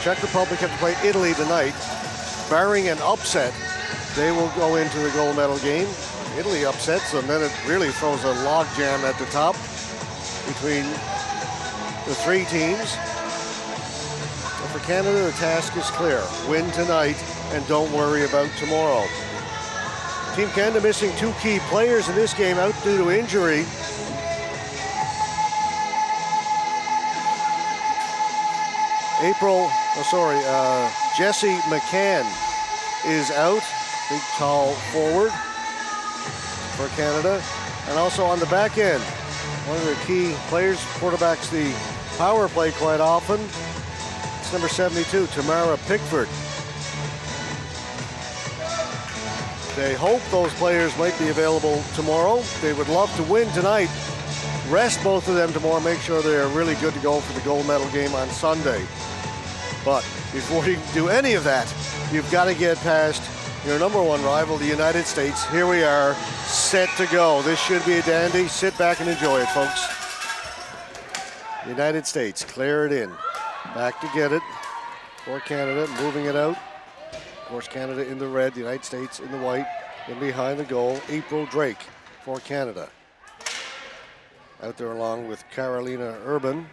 Czech Republic have to play Italy tonight. Barring an upset, they will go into the gold medal game. Italy upsets them, then it really throws a logjam at the top between the three teams. But for Canada, the task is clear. Win tonight and don't worry about tomorrow. Team Canada missing two key players in this game out due to injury. Jesse McCann is out, big tall forward for Canada. And also on the back end, one of the key players, quarterbacks the power play quite often. It's number 72, Tamara Pickford. They hope those players might be available tomorrow. They would love to win tonight. Rest both of them tomorrow, make sure they are really good to go for the gold medal game on Sunday. But before you can do any of that, you've got to get past your number one rival, the United States. Here we are, set to go. This should be a dandy. Sit back and enjoy it, folks. United States, clear it in. Back to get it for Canada, moving it out. Of course, Canada in the red, the United States in the white. And behind the goal, April Drake for Canada. Out there along with Carolina Urban.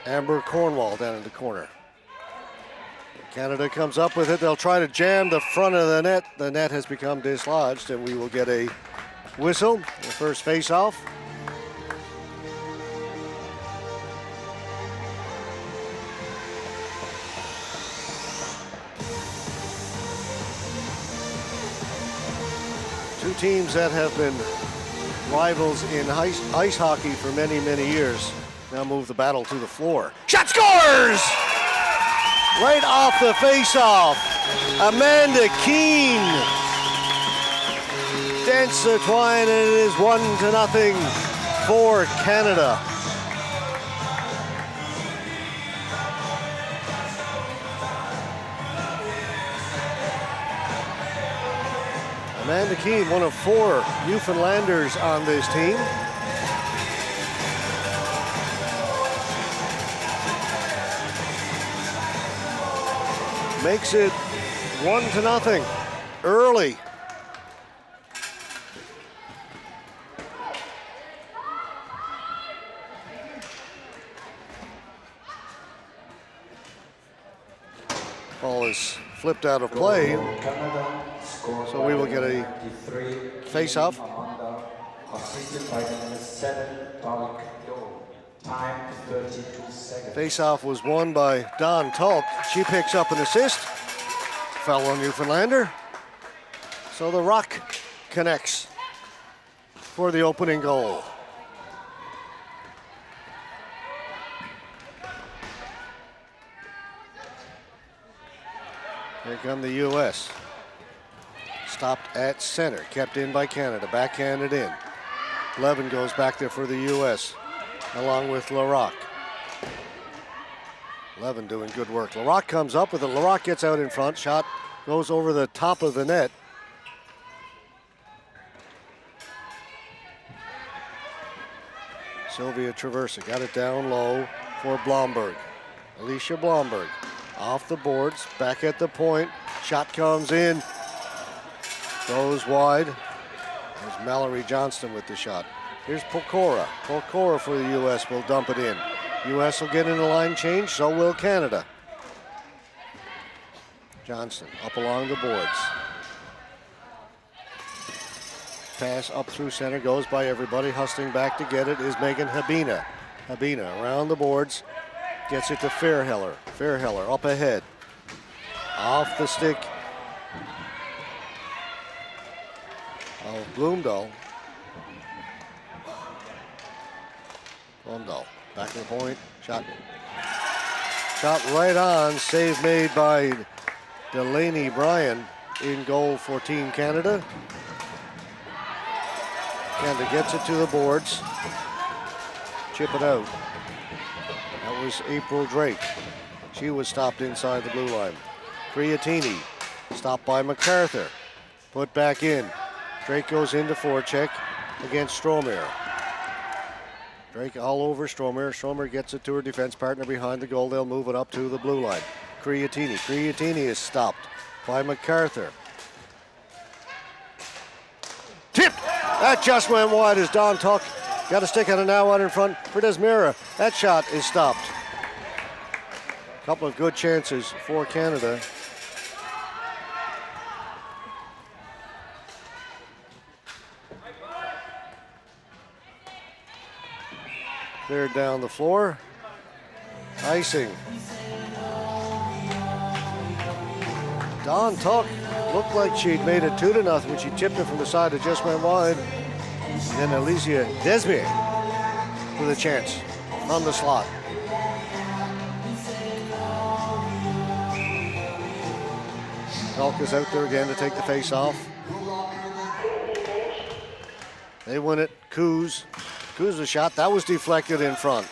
Amber Cornwall down in the corner. Canada comes up with it. They'll try to jam the front of the net. The net has become dislodged, and we will get a whistle. The first face-off. Two teams that have been rivals in ice hockey for many, many years now move the battle to the floor. Shot scores! Right off the face-off. Amanda Keene dents the twine, and it is 1-0 for Canada. Amanda Keene, one of 4 Newfoundlanders on this team. Makes it 1-0 early. Ball is flipped out of play, so we will get a face-off. Face-off was won by Dawn Tulk. She picks up an assist. Fellow Newfoundlander. So the Rock connects for the opening goal. Here come the U.S. Stopped at center, kept in by Canada, backhanded in. Levin goes back there for the U.S. along with Larocque. Levin doing good work. Larocque comes up with it. Larocque gets out in front. Shot goes over the top of the net. Sylvia Traversa got it down low for Blomberg. Alicia Blomberg off the boards, back at the point. Shot comes in. Goes wide. There's Mallory Johnston with the shot. Here's Pokora. Pokora for the U.S. will dump it in. U.S. will get in a line change, so will Canada. Johnston up along the boards. Pass up through center, goes by everybody. Hustling back to get it is Megan Habina. Habina around the boards, gets it to Fairheller. Fairheller up ahead. Off the stick of Blumdahl. Blumdahl back to the point. Shot right on. Save made by Delaney Bryan in goal for Team Canada. Canada gets it to the boards. Chip it out. That was April Drake. She was stopped inside the blue line. Priatini stopped by MacArthur. Put back in. Drake goes into forecheck against Strohmeyer. Drake all over Stromer. Stromer gets it to her defense partner behind the goal. They'll move it up to the blue line. Creatini is stopped by MacArthur. Tipped! That just went wide as Don Tuck got a stick on it now out in front for Desmira. That shot is stopped. A couple of good chances for Canada. Cleared down the floor. Icing. Don Tuck looked like she'd made it 2-0 when she tipped it from the side. It just went wide. And then Alicia Desmier with a chance on the slot. Tuck is out there again to take the face off. They win it. Kuz's shot, that was deflected in front.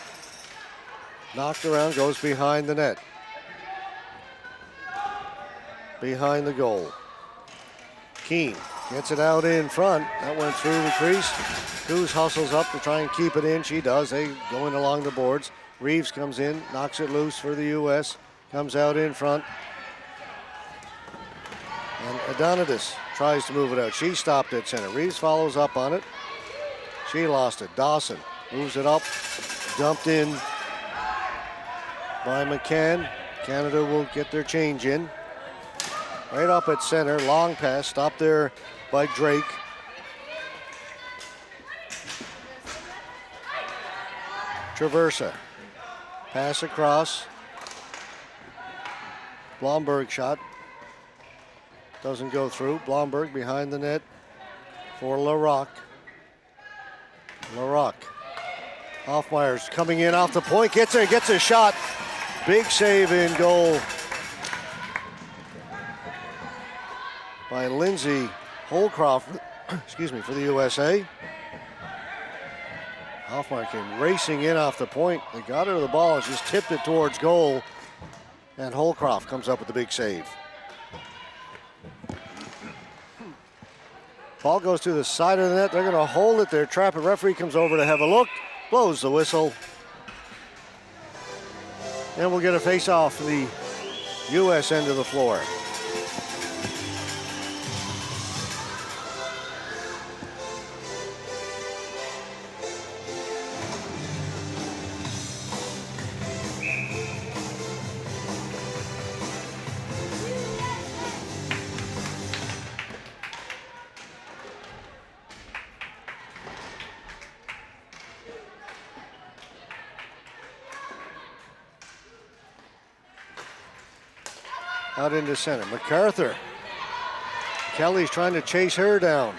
Knocked around, goes behind the net. Behind the goal. Keane gets it out in front. That went through the crease. Kuz hustles up to try and keep it in. She does. They go in along the boards. Reeves comes in, knocks it loose for the U.S. Comes out in front. And Adonidis tries to move it out. She stopped at center. Reeves follows up on it. She lost it. Dawson moves it up. Dumped in by McCann. Canada will get their change in. Right up at center. Long pass. Stopped there by Drake. Traversa. Pass across. Blomberg shot. Doesn't go through. Blomberg behind the net for Larocque. Hoffmeyer's coming in off the point, gets a shot. Big save in goal by Lindsay Holcroft, for the USA. Hoffmeyer came racing in off the point. They got her to the ball and just tipped it towards goal. And Holcroft comes up with the big save. Ball goes to the side of the net. They're going to hold it there. Trap. A referee comes over to have a look. Blows the whistle. And we'll get a face-off from the U.S. end of the floor. Out into center. MacArthur. Kelly's trying to chase her down.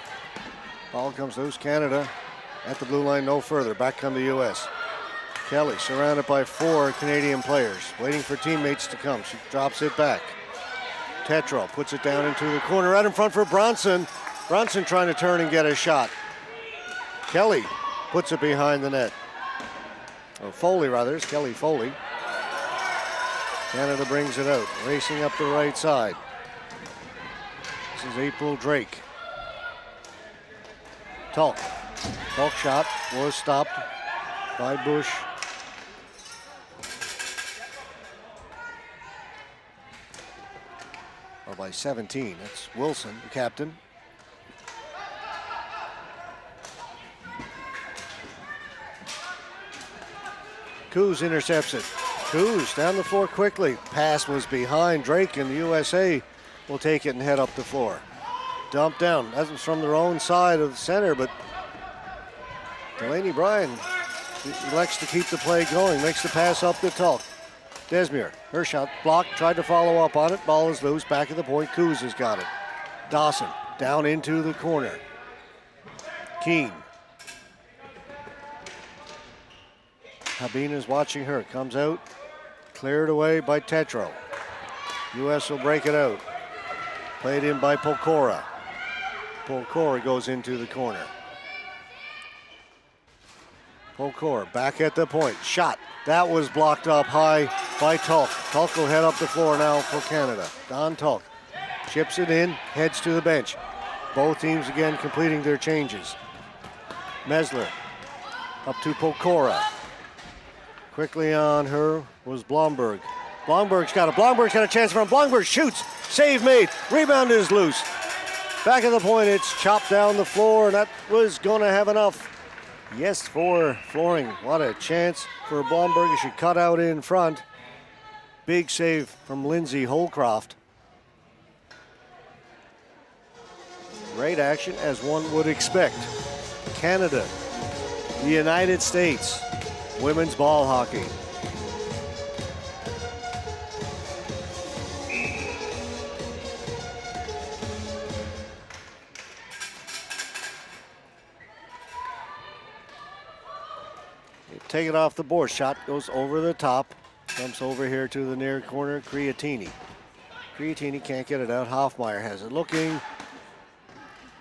Ball comes loose. Canada at the blue line, no further. Back come the U.S. Kelly surrounded by 4 Canadian players, waiting for teammates to come. She drops it back. Tetro puts it down into the corner, right in front for Bronson. Bronson trying to turn and get a shot. Kelly puts it behind the net. Or Foley, rather. It's Kelly Foley. Canada brings it out, racing up the right side. This is April Drake. Tulk shot was stopped by Bush. Or by 17, that's Wilson, the captain. Kuz intercepts it. Kuz down the floor quickly. Pass was behind Drake, and the USA will take it and head up the floor. Dump down. That was from their own side of the center, but Delaney Bryan elects to keep the play going. Makes the pass up to Tulk. Desmier, her shot blocked, tried to follow up on it. Ball is loose, back at the point. Kuz has got it. Dawson down into the corner. Keane. Habina's watching her. Comes out. Cleared away by Tetro. U.S. will break it out. Played in by Pokora. Pokora goes into the corner. Pokora back at the point. Shot. That was blocked up high by Tulk. Tulk will head up the floor now for Canada. Don Tulk chips it in, heads to the bench. Both teams again completing their changes. Mesler Up to Pokora. Quickly on her was Blomberg. Blomberg's got a chance from Blomberg. Shoots. Save made. Rebound is loose. Back of the point, it's chopped down the floor, and that was going to have enough. Yes, for flooring. What a chance for Blomberg. She cut out in front. Big save from Lindsay Holcroft. Great action, as one would expect. Canada, the United States, women's ball hockey. Take it off the board. Shot goes over the top. Jumps over here to the near corner. Creatini. Creatini can't get it out. Hoffmeyer has it. Looking.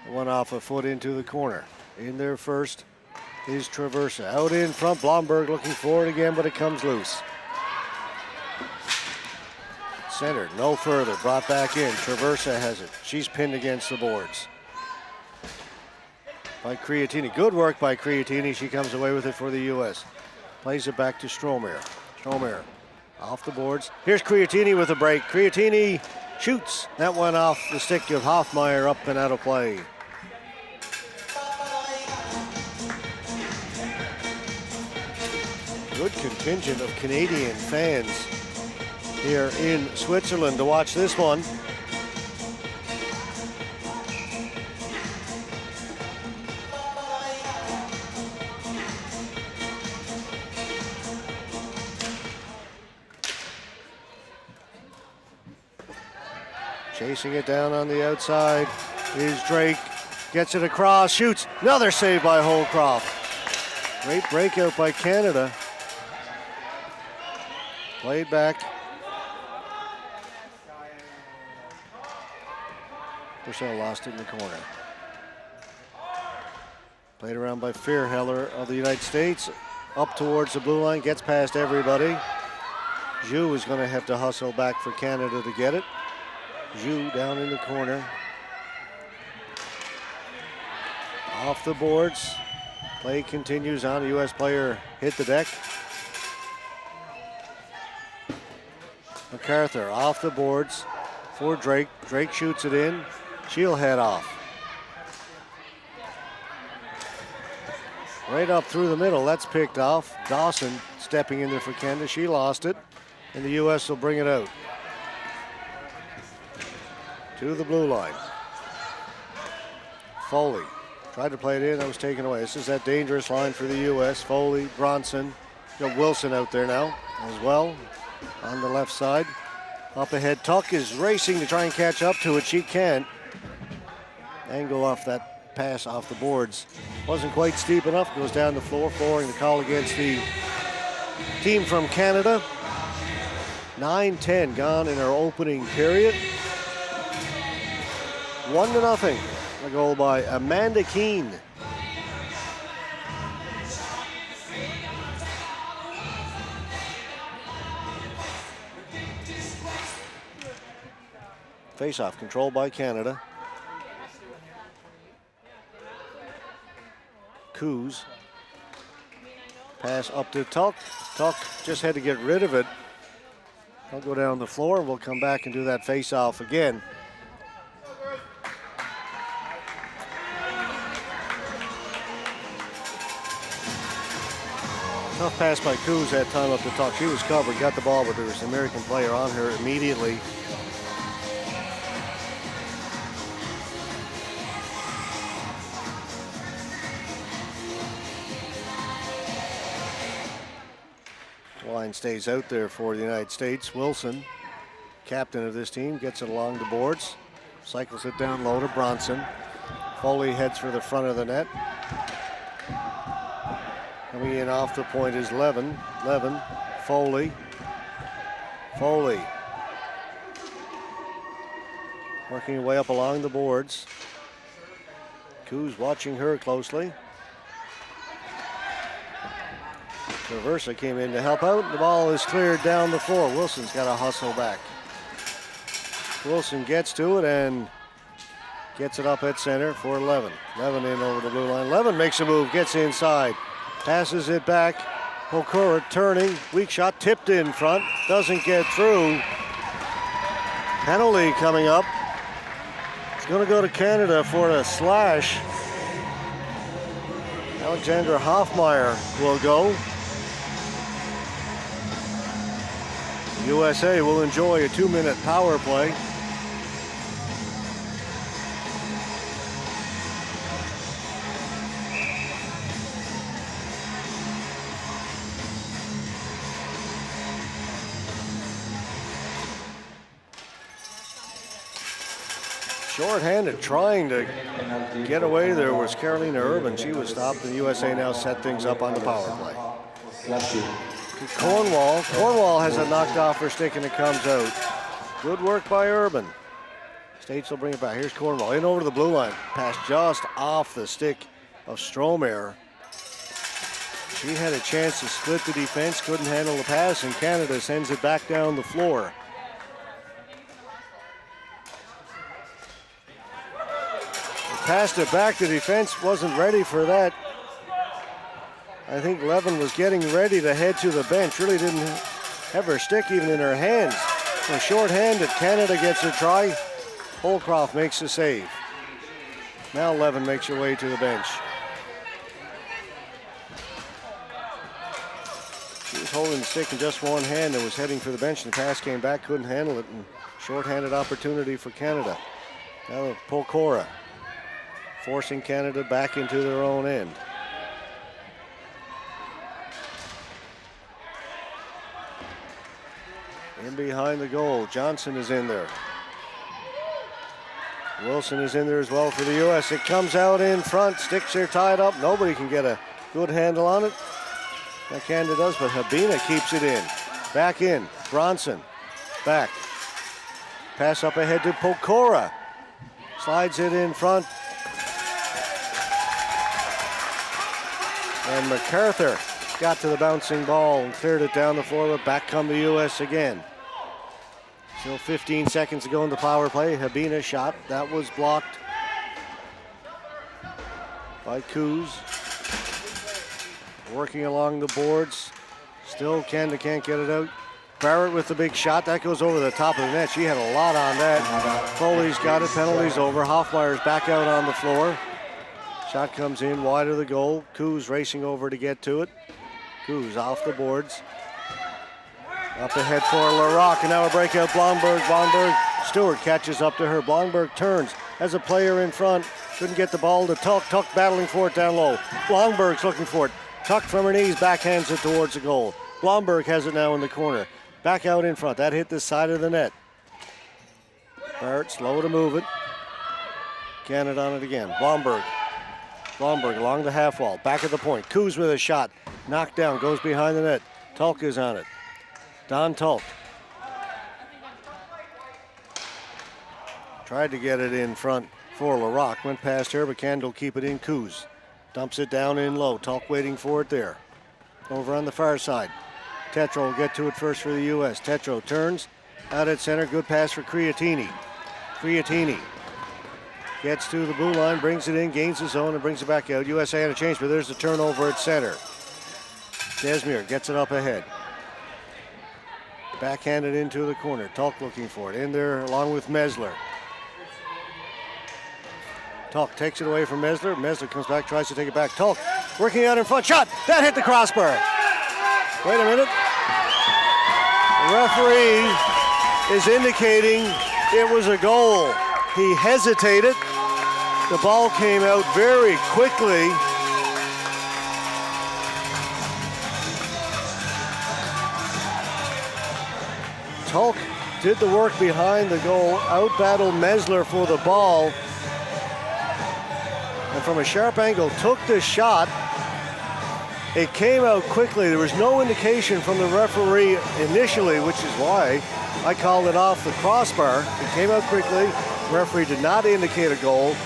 One off a foot into the corner. In there first is Traversa. Out in front. Blomberg looking for it again, but it comes loose. Centered. No further. Brought back in. Traversa has it. She's pinned against the boards. By Creatini. Good work by Creatini. She comes away with it for the U.S. Plays it back to Strohmeyer. Strohmeyer off the boards. Here's Creatini with a break. Creatini shoots. That went off the stick of Hoffmeyer, up and out of play. Good contingent of Canadian fans here in Switzerland to watch this one. Chasing it down on the outside is Drake. Gets it across, shoots. Another save by Holcroft. Great breakout by Canada. Played back. Purcell lost it in the corner. Played around by Fearheller of the United States. Up towards the blue line, gets past everybody. Zhu is going to have to hustle back for Canada to get it. Zhu down in the corner. Off the boards. Play continues on. A U.S. player hit the deck. MacArthur off the boards for Drake. Drake shoots it in. She'll head off. Right up through the middle. That's picked off. Dawson stepping in there for Canada. She lost it. And the U.S. will bring it out to the blue line. Foley tried to play it in. That was taken away. This is that dangerous line for the U.S. Foley, Bronson. Got Wilson out there now as well on the left side. Up ahead, Tuck is racing to try and catch up to it. She can't. Angle off that pass off the boards. Wasn't quite steep enough. Goes down the floor, flooring the call against the team from Canada. 9-10 gone in our opening period. 1-0. A goal by Amanda Keene. Face-off controlled by Canada. Coos. Pass up to Tuck. Tuck just had to get rid of it. I'll go down the floor. We'll come back and do that face-off again. Tough pass by Coos that time up to Tuck. She was covered, got the ball, but there was an American player on her immediately. Line stays out there for the United States. Wilson, captain of this team, gets it along the boards. Cycles it down low to Bronson. Foley heads for the front of the net. Coming in off the point is Levin. Levin, Foley. Foley. Working her way up along the boards. Coos watching her closely. Traversa came in to help out. The ball is cleared down the floor. Wilson's got to hustle back. Wilson gets to it and gets it up at center for Levin. Levin in over the blue line. Levin makes a move, gets inside. Passes it back. Okura turning. Weak shot tipped in front. Doesn't get through. Penalty coming up. It's going to go to Canada for a slash. Alexandra Hoffmeyer will go. USA will enjoy a 2-minute power play. Short-handed, trying to get away there was Carolina Urban. She was stopped, and USA now set things up on the power play. Cornwall. Cornwall has it knocked off her stick, and it comes out. Good work by Urban. States will bring it back. Here's Cornwall in over to the blue line. Pass just off the stick of Strohmeyer. She had a chance to split the defense, couldn't handle the pass, and Canada sends it back down the floor. Passed it back. The defense wasn't ready for that. I think Levin was getting ready to head to the bench. Really didn't have her stick even in her hands. So short-handed, Canada gets a try. Holcroft makes the save. Now Levin makes her way to the bench. She was holding the stick in just one hand and was heading for the bench. And the pass came back, couldn't handle it, and short-handed opportunity for Canada. Now Pokora forcing Canada back into their own end. In behind the goal, Johnson is in there. Wilson is in there as well for the U.S. It comes out in front, sticks are tied up. Nobody can get a good handle on it. Now Canada does, but Habina keeps it in. Back in, Bronson, back. Pass up ahead to Pokora. Slides it in front. And MacArthur got to the bouncing ball and cleared it down the floor, but back come the U.S. again. Still 15 seconds to go in the power play. Habina shot. That was blocked by Coos. Working along the boards. Still Canada can't get it out. Barrett with the big shot. That goes over the top of the net. She had a lot on that. Foley's got it. Penalty's over. Hoffmeyer's back out on the floor. Shot comes in wide of the goal. Coos racing over to get to it. Coos off the boards. Up ahead for Larocque, and now a breakout Blomberg. Stewart catches up to her. Blomberg turns, has a player in front. Couldn't get the ball to Tuck. Tuck battling for it down low. Blomberg's looking for it. Tuck from her knees, backhands it towards the goal. Blomberg has it now in the corner. Back out in front. That hit the side of the net. Barrett slow to move it. Canada on it again. Blomberg along the half wall, back at the point. Coos with a shot, knocked down, goes behind the net. Tulk is on it. Don Tulk. Tried to get it in front for Larocque, went past her, but Canada will keep it in. Coos dumps it down in low. Tulk waiting for it there. Over on the far side. Tetro will get to it first for the U.S. Tetro turns, out at center, good pass for Creatini. Creatini gets to the blue line, brings it in, gains the zone, and brings it back out. USA had a change, but there's the turnover at center. Desmere gets it up ahead. Backhanded into the corner. Tulk looking for it. In there along with Mesler. Tulk takes it away from Mesler. Mesler comes back, tries to take it back. Tulk working out in front. Shot! That hit the crossbar. Wait a minute. The referee is indicating it was a goal. He hesitated. The ball came out very quickly. Tulk did the work behind the goal, out-battled Mesler for the ball, and from a sharp angle took the shot. It came out quickly. There was no indication from the referee initially, which is why I called it off the crossbar. It came out quickly. The referee did not indicate a goal.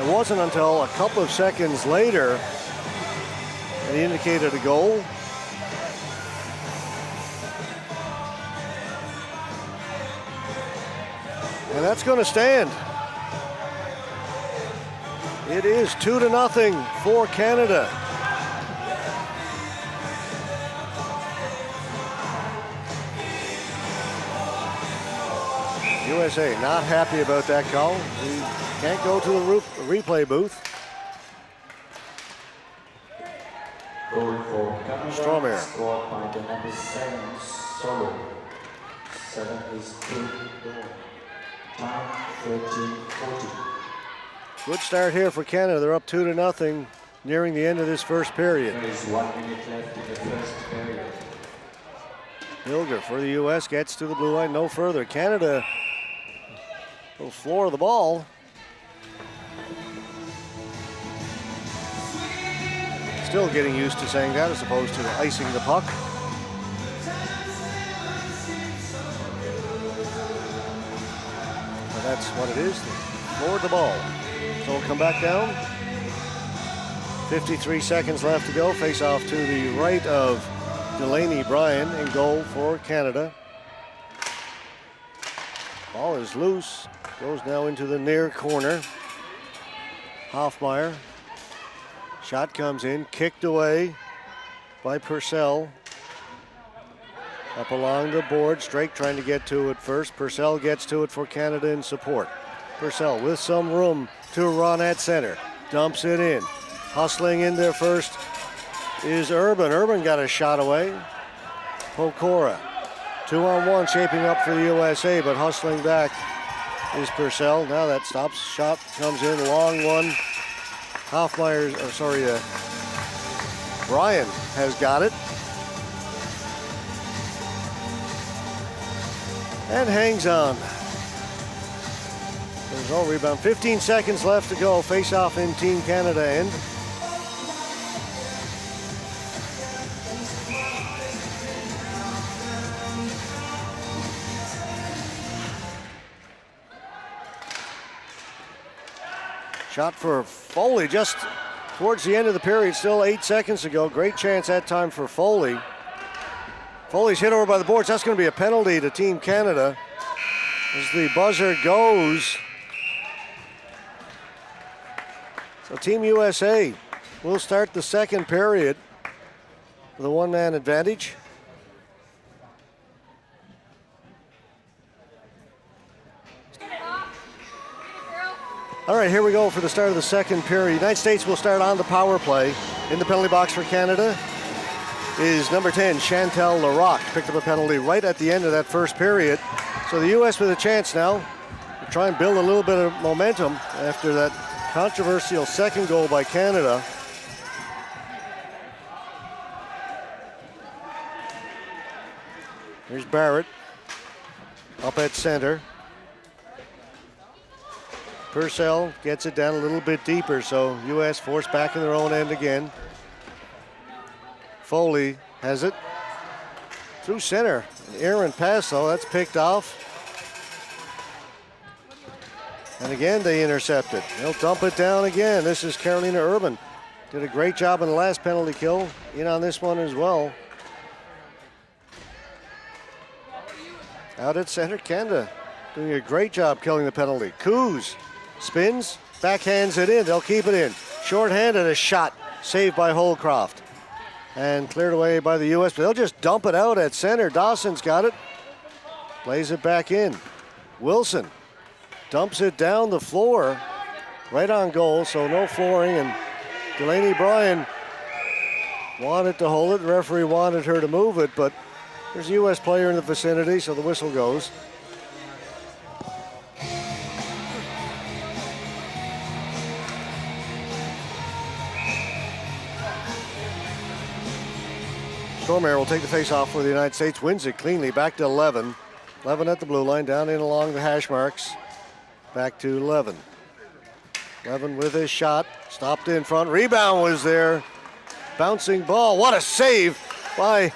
It wasn't until a couple of seconds later that he indicated a goal. And that's going to stand. It is 2-0 for Canada. USA not happy about that call. We can't go to the replay booth. Goal for Canada, Stromer. scored by the number 7, Solo. 7 is 2 goal. Time 13:40. Good start here for Canada. They're up 2-0, nearing the end of this first period. There is 1 minute left in the first period. Hilger for the U.S. gets to the blue line, no further. Canada will floor the ball. Still getting used to saying that as opposed to icing the puck. But that's what it is. They floored the ball. So we'll come back down. 53 seconds left to go. Face off to the right of Delaney Bryan in goal for Canada. Ball is loose. Goes now into the near corner. Hoffmeyer. Shot comes in, kicked away by Purcell. Up along the board, Strake trying to get to it first. Purcell gets to it for Canada in support. Purcell with some room to run at center. Dumps it in. Hustling in there first is Urban. Urban got a shot away. Pokora. 2-on-1 shaping up for the USA, but hustling back is Purcell. Now that stops. Shot comes in, long one. Bryan has got it. And hangs on. There's no rebound. 15 seconds left to go. Face off in Team Canada end. Shot for Foley just towards the end of the period, still 8 seconds to go. Great chance that time for Foley. Foley's hit over by the boards. That's going to be a penalty to Team Canada as the buzzer goes. So Team USA will start the second period with a one-man advantage. All right, here we go for the start of the second period. United States will start on the power play. In the penalty box for Canada is number 10, Chantal Larocque. Picked up a penalty right at the end of that first period. So the U.S. with a chance now to try and build a little bit of momentum after that controversial second goal by Canada. Here's Barrett up at center. Purcell gets it down a little bit deeper, so U.S. forced back in their own end again. Foley has it through center. An errant pass, though, that's picked off. And again, they intercept it. They'll dump it down again. This is Carolina Urban. Did a great job in the last penalty kill. In on this one as well. Out at center, Canada doing a great job killing the penalty. Coos spins, backhands it in. They'll keep it in. Short-handed, a shot saved by Holcroft. And cleared away by the U.S., but they'll just dump it out at center. Dawson's got it. Plays it back in. Wilson dumps it down the floor. Right on goal, so no flooring. And Delaney Bryan wanted to hold it. The referee wanted her to move it, but there's a U.S. player in the vicinity, so the whistle goes. Stormare will take the face-off for the United States, wins it cleanly, back to 11. 11 at the blue line, down in along the hash marks. Back to 11. 11 with his shot, stopped in front, rebound was there. Bouncing ball, what a save by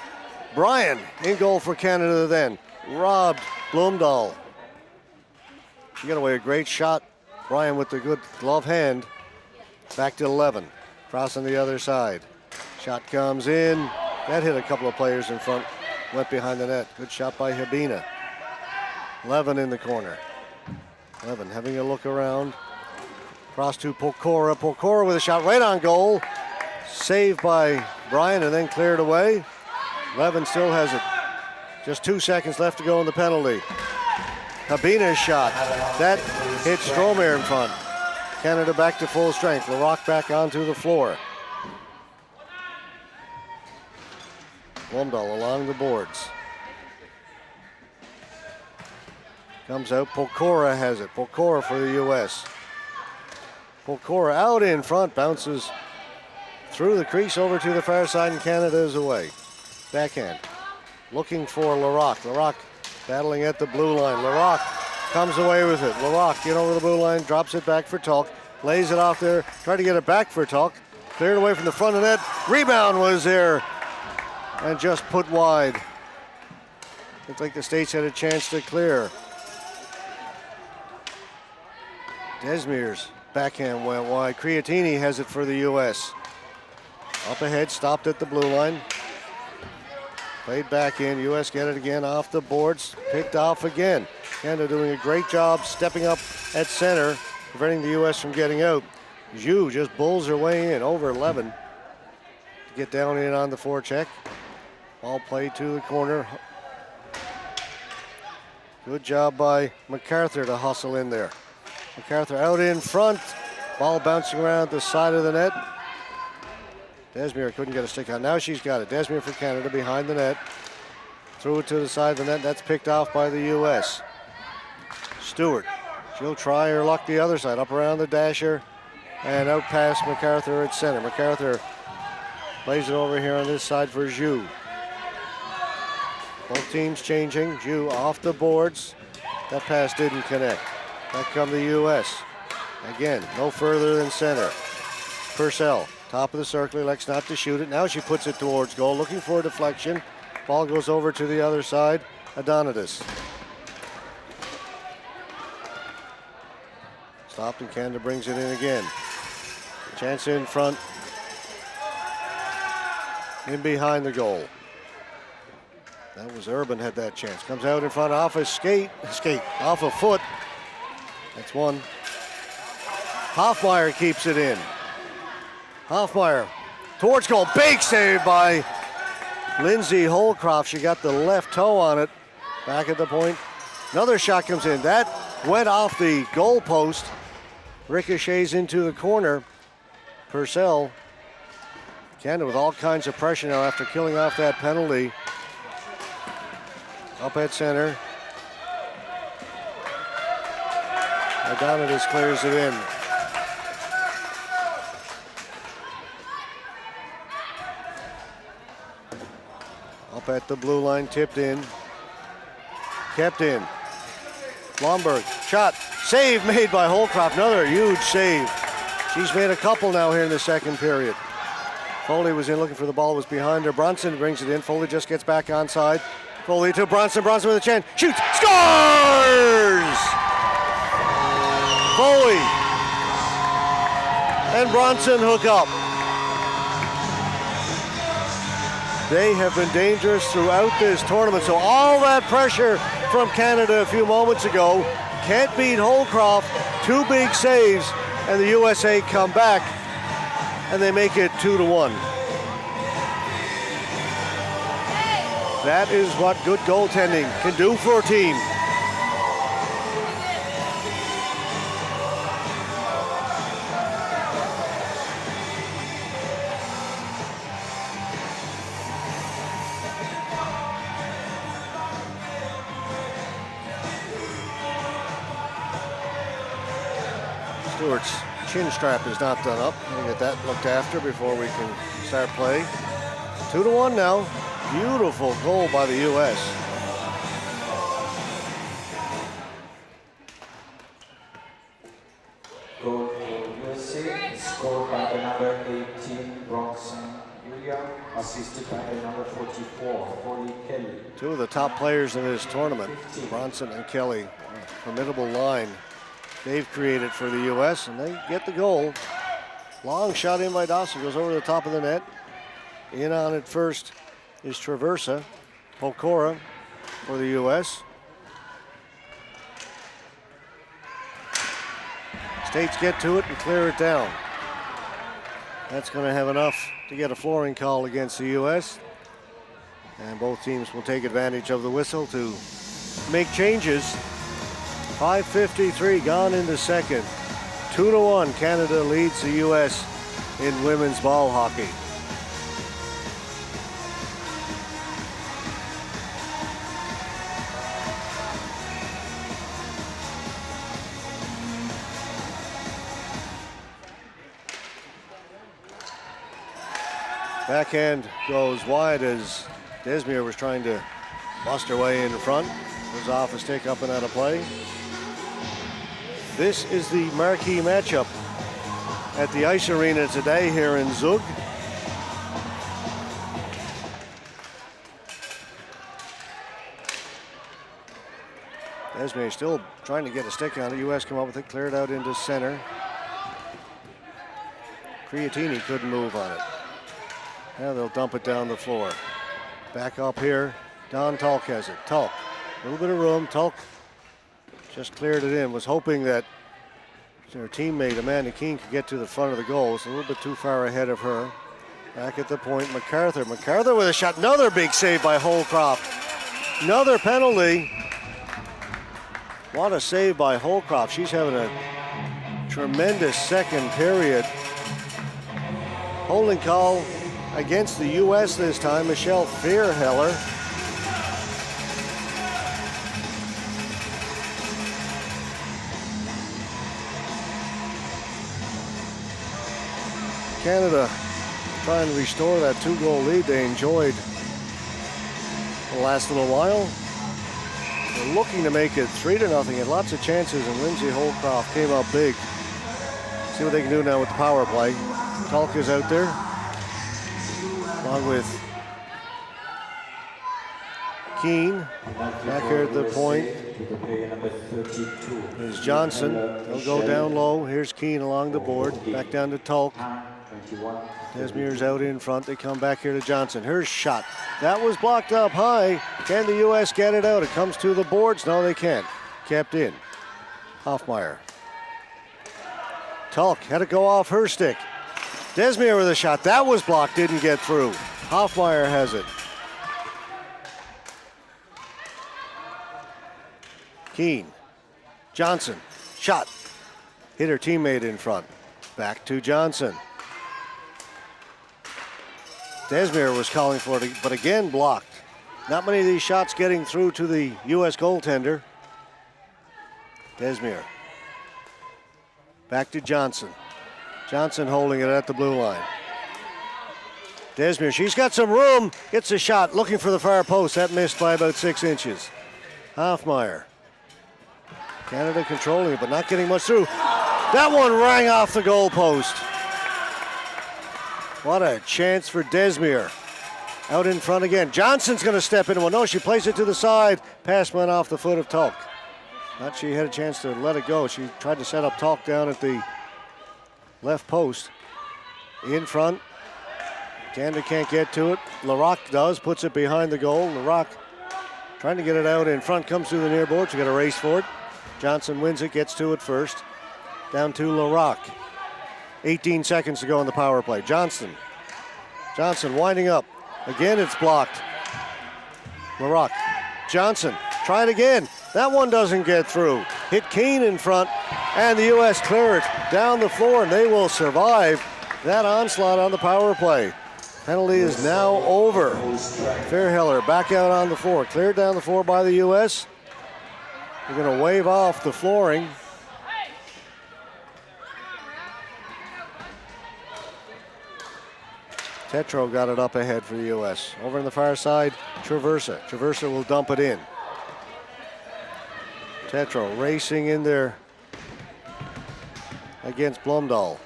Bryan. In goal for Canada then. Robbed Blomdahl. He got away a great shot. Bryan with the good glove hand. Back to 11, crossing the other side. Shot comes in. That hit a couple of players in front, went behind the net. Good shot by Habina. 11 in the corner. 11 having a look around. Cross to Pokora. Pokora with a shot right on goal. Saved by Bryan and then cleared away. 11 still has it. Just 2 seconds left to go in the penalty. Habina's shot. That hit Stromer in front. Canada back to full strength. LaRock back onto the floor. Blumdahl along the boards. Comes out. Pokora has it. Pokora for the U.S. Pokora out in front. Bounces through the crease over to the far side, and Canada is away. Backhand. Looking for LaRock. LaRock battling at the blue line. LaRock comes away with it. LaRock in over the blue line. Drops it back for Tulk. Lays it off there. Tried to get it back for Tulk. Cleared away from the front of net. Rebound was there. And just put wide. Looked like the States had a chance to clear. Desmir's backhand went wide. Creatini has it for the U.S. Up ahead, stopped at the blue line. Played back in. U.S. get it again off the boards. Picked off again. Canada doing a great job stepping up at center, preventing the U.S. from getting out. Zhu just bulls her way in, over 11. To get down in on the forecheck. Ball played to the corner. Good job by MacArthur to hustle in there. MacArthur out in front. Ball bouncing around the side of the net. Desmir couldn't get a stick on. Now she's got it. Desmir for Canada behind the net. Threw it to the side of the net. That's picked off by the U.S. Stewart. She'll try her luck the other side. Up around the dasher. And out past MacArthur at center. MacArthur plays it over here on this side for Zhu. Both teams changing. Zhu off the boards. That pass didn't connect. Back come the U.S. Again, no further than center. Purcell, top of the circle, elects not to shoot it. Now she puts it towards goal, looking for a deflection. Ball goes over to the other side. Adonidis. Stopped and Canada brings it in again. Chance in front. In behind the goal. That was Urban had that chance. Comes out in front off a skate, off a foot. That's one. Hoffmeyer keeps it in. Hoffmeyer towards goal. Big save by Lindsay Holcroft. She got the left toe on it. Back at the point. Another shot comes in. That went off the goal post. Ricochets into the corner. Purcell. Canada with all kinds of pressure now after killing off that penalty. Up at center. Adonidis clears it in. Up at the blue line, tipped in. Kept in. Blomberg, shot, save made by Holcroft. Another huge save. She's made a couple now here in the second period. Foley was in looking for the ball, was behind her. Bronson brings it in. Foley just gets back onside. Foley to Bronson. Bronson with a chance. Shoots. Scores! Foley and Bronson hook up. They have been dangerous throughout this tournament. So all that pressure from Canada a few moments ago can't beat Holcroft. Two big saves, and the USA come back, and they make it 2-1. That is what good goaltending can do for a team. Stewart's chin strap is not done up. We'll get that looked after before we can start play. 2-1 now. Beautiful goal by the U.S. Goal for USA, scored by the number 18, Bronson Yulia, assisted by the number 44, Foley Kelly. Two of the top players in this tournament, Bronson and Kelly. A formidable line they've created for the U.S., and they get the goal. Long shot in by Dawson, goes over the top of the net. In on it first is Traversa. Pokora for the U.S. States get to it and clear it down. That's going to have enough to get a flooring call against the U.S. And both teams will take advantage of the whistle to make changes. 5:53 gone in the second. 2-1, Canada leads the U.S. in women's ball hockey. Backhand goes wide as Desmier was trying to bust her way in front. Was off a stick, up and out of play. This is the marquee matchup at the Ice Arena today here in Zug. Desmier still trying to get a stick on it. U.S. come up with it, cleared out into center. Creatini couldn't move on it. Now they'll dump it down the floor. Back up here. Don Tulk has it. Tulk, a little bit of room. Tulk just cleared it in. Was hoping that their teammate Amanda Keene could get to the front of the goal. It's a little bit too far ahead of her. Back at the point, MacArthur. MacArthur with a shot. Another big save by Holcroft. Another penalty. What a save by Holcroft. She's having a tremendous second period. Holding call against the U.S. this time, Michelle Fearheller. Canada trying to restore that 2-goal lead they enjoyed the last little while. They're looking to make it 3-0. Had lots of chances, and Lindsay Holcroft came up big. See what they can do now with the power play. Tulk is out there, along with Keene. Back here at the point is Johnson. They'll go down low. Here's Keene along the board. Back down to Tulk. Desmier's out in front. They come back here to Johnson. Here's shot. That was blocked up high. Can the U.S. get it out? It comes to the boards. No, they can't. Kept in. Hoffmeyer. Tulk had to go off her stick. Desmier with a shot. That was blocked. Didn't get through. Hoffmeyer has it. Keene. Johnson. Shot. Hit her teammate in front. Back to Johnson. Desmier was calling for it, but again blocked. Not many of these shots getting through to the U.S. goaltender. Desmier. Back to Johnson. Johnson holding it at the blue line. Desmier, she's got some room. Gets a shot, looking for the far post. That missed by about 6 inches. Hoffmeyer. Canada controlling it, but not getting much through. That one rang off the goal post. What a chance for Desmier. Out in front again. Johnson's going to step into one. No, she plays it to the side. Pass went off the foot of Tulk. Thought she had a chance to let it go. She tried to set up Tulk down at the left post. In front. Canada can't get to it. Larocque does. Puts it behind the goal. Larocque trying to get it out in front. Comes through the near board. She got a race for it. Johnson wins it. Gets to it first. Down to Larocque. 18 seconds to go on the power play. Johnson winding up. Again, it's blocked. Larocque. Johnson, try it again. That one doesn't get through. Hit Keene in front, and the U.S. clear it down the floor, and they will survive that onslaught on the power play. Penalty is now over. Fearheller back out on the floor. Cleared down the floor by the U.S. They're going to wave off the flooring. Tetro got it up ahead for the U.S. Over on the far side, Traversa. Traversa will dump it in. Tetro racing in there against Blomdahl.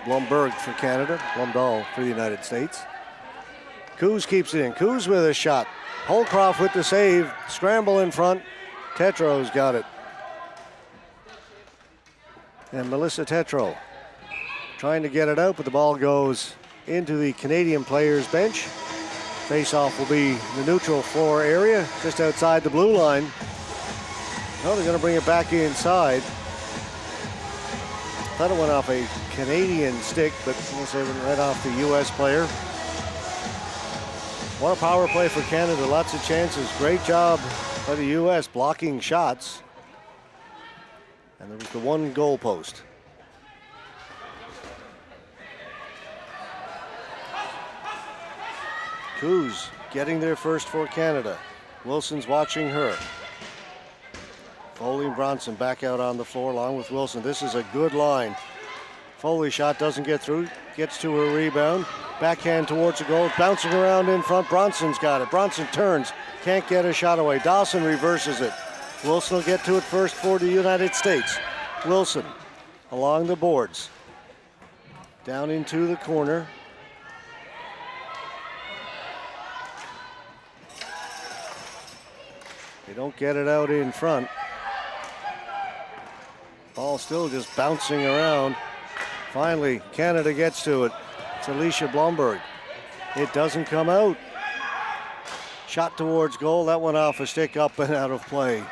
Blomberg for Canada, Blomdahl for the United States. Coos keeps it in. Coos with a shot. Holcroft with the save. Scramble in front. Tetro's got it. And Melissa Tetro trying to get it out, but the ball goes into the Canadian players' bench. Face-off will be the neutral floor area, just outside the blue line. Oh, they're going to bring it back inside. Thought it went off a Canadian stick, but unless it went right off the U.S. player. More power play for Canada, lots of chances. Great job by the U.S. blocking shots. And there was the one goal post. Coos getting there first for Canada. Wilson's watching her. Foley and Bronson back out on the floor along with Wilson. This is a good line. Foley shot doesn't get through. Gets to her rebound. Backhand towards the goal. Bouncing around in front. Bronson's got it. Bronson turns. Can't get a shot away. Dawson reverses it. Wilson will get to it first for the United States. Wilson along the boards. Down into the corner. They don't get it out in front. Ball still just bouncing around. Finally, Canada gets to it. It's Alicia Blomberg. It doesn't come out. Shot towards goal. That went off a stick, up and out of play.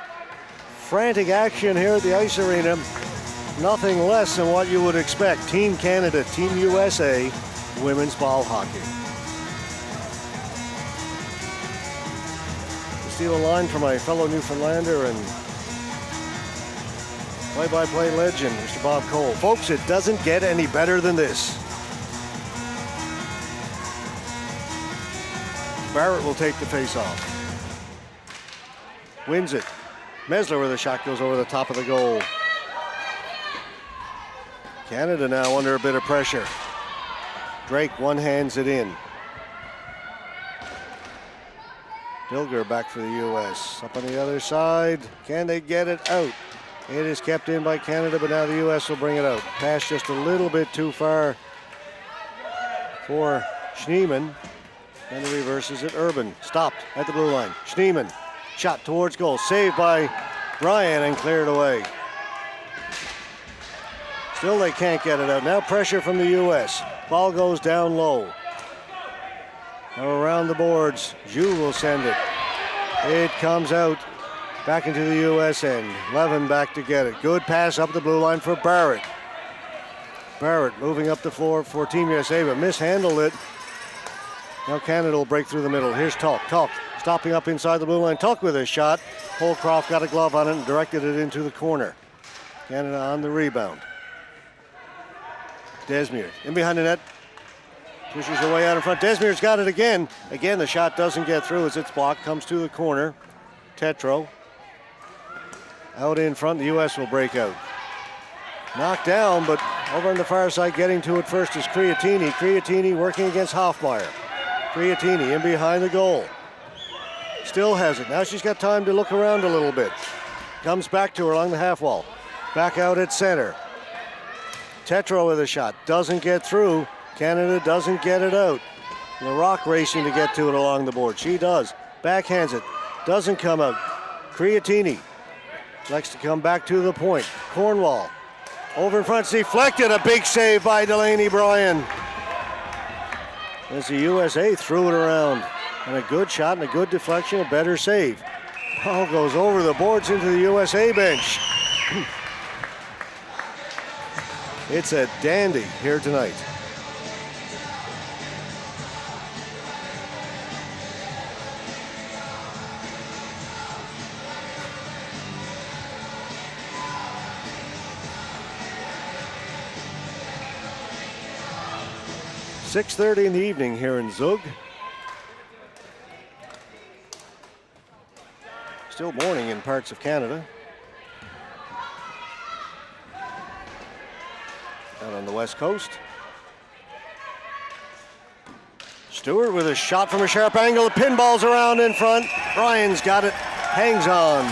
Frantic action here at the Ice Arena. Nothing less than what you would expect. Team Canada, Team USA, women's ball hockey. Steal a line from my fellow Newfoundlander and play-by-play legend, Mr. Bob Cole. Folks, it doesn't get any better than this. Barrett will take the face-off. Wins it. Mesler with a shot goes over the top of the goal. Canada now under a bit of pressure. Drake one-hands it in. Dilger back for the U.S. Up on the other side. Can they get it out? It is kept in by Canada, but now the U.S. will bring it out. Pass just a little bit too far for Schneemann. And the reverses it. Urban stopped at the blue line. Schneemann shot towards goal. Saved by Bryan and cleared away. Still they can't get it out. Now pressure from the U.S. Ball goes down low. Now around the boards. Zhu will send it. It comes out back into the U.S. end. Levin back to get it. Good pass up the blue line for Barrett. Barrett moving up the floor for Team USA, but mishandled it. Now Canada will break through the middle. Here's Tuck. Tuck stopping up inside the blue line. Tuck with a shot. Holcroft got a glove on it and directed it into the corner. Canada on the rebound. Desmuir in behind the net. Pushes her way out in front. Desmuir's got it again. Again, the shot doesn't get through as it's blocked. Comes to the corner. Tetro. Out in front, the U.S. will break out. Knocked down, but over on the far side, getting to it first is Creatini. Creatini working against Hoffmeyer. Creatini in behind the goal. Still has it. Now she's got time to look around a little bit. Comes back to her along the half wall. Back out at center. Tetro with a shot. Doesn't get through. Canada doesn't get it out. LaRocque racing to get to it along the board. She does. Backhands it. Doesn't come out. Creatini likes to come back to the point. Cornwall over in front. Deflected. A big save by Delaney Bryan. As the USA threw it around. And a good shot and a good deflection. A better save. Ball goes over the boards into the USA bench. It's a dandy here tonight. .30 in the evening here in Zug. Still morning in parts of Canada. Out on the west coast. Stewart with a shot from a sharp angle. The pinball's around in front. Bryan's got it. Hangs on.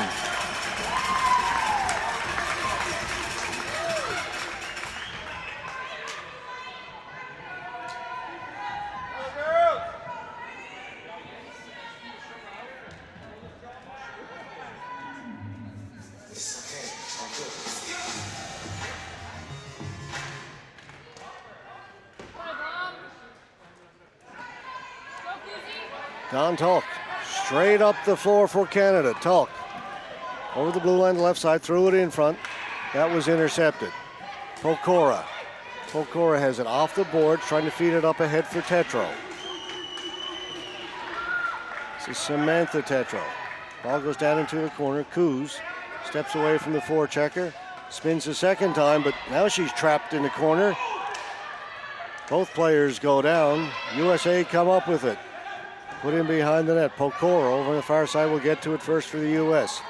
Don Talk, straight up the floor for Canada. Talk, over the blue line, the left side, threw it in front. That was intercepted. Pokora. Pokora has it off the board, trying to feed it up ahead for Tetro. This is Samantha Tetro. Ball goes down into the corner. Coos steps away from the forechecker. Spins the second time, but now she's trapped in the corner. Both players go down. USA come up with it. Put in behind the net. Pokora over on the far side will get to it first for the U.S.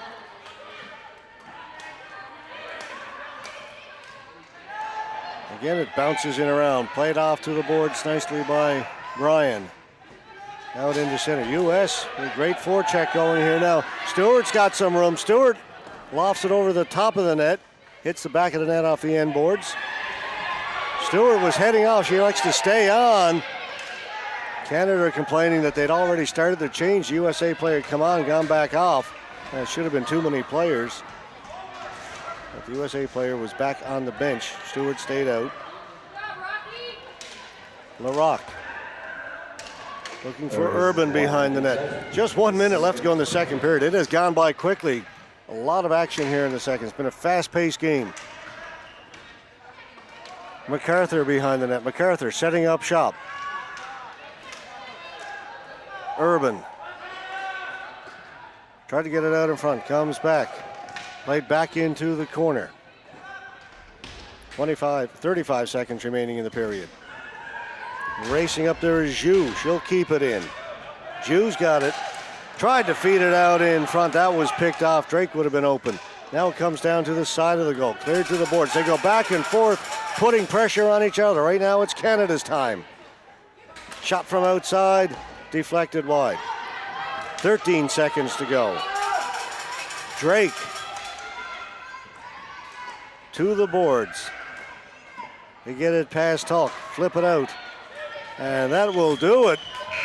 Again, it bounces in around. Played off to the boards nicely by Bryan. Out into center. U.S. with a great forecheck going here now. Stewart's got some room. Stewart lofts it over the top of the net. Hits the back of the net off the end boards. Stewart was heading off. She likes to stay on. Canada complaining that they'd already started the change. The USA player had come on, gone back off. It should have been too many players. But the USA player was back on the bench. Stewart stayed out. Larocque looking for Urban behind the net. Just 1 minute left to go in the second period. It has gone by quickly. A lot of action here in the second. It's been a fast-paced game. MacArthur behind the net. MacArthur setting up shop. Urban tried to get it out in front. Comes back. Played back into the corner. 35 seconds remaining in the period. Racing up there is Zhu. She'll keep it in. Zhu's got it. Tried to feed it out in front. That was picked off. Drake would have been open. Now it comes down to the side of the goal. Cleared to the boards. They go back and forth, putting pressure on each other. Right now it's Canada's time. Shot from outside, deflected wide. 13 seconds to go. Drake to the boards. They get it past Tulk. Flip it out. And that will do it.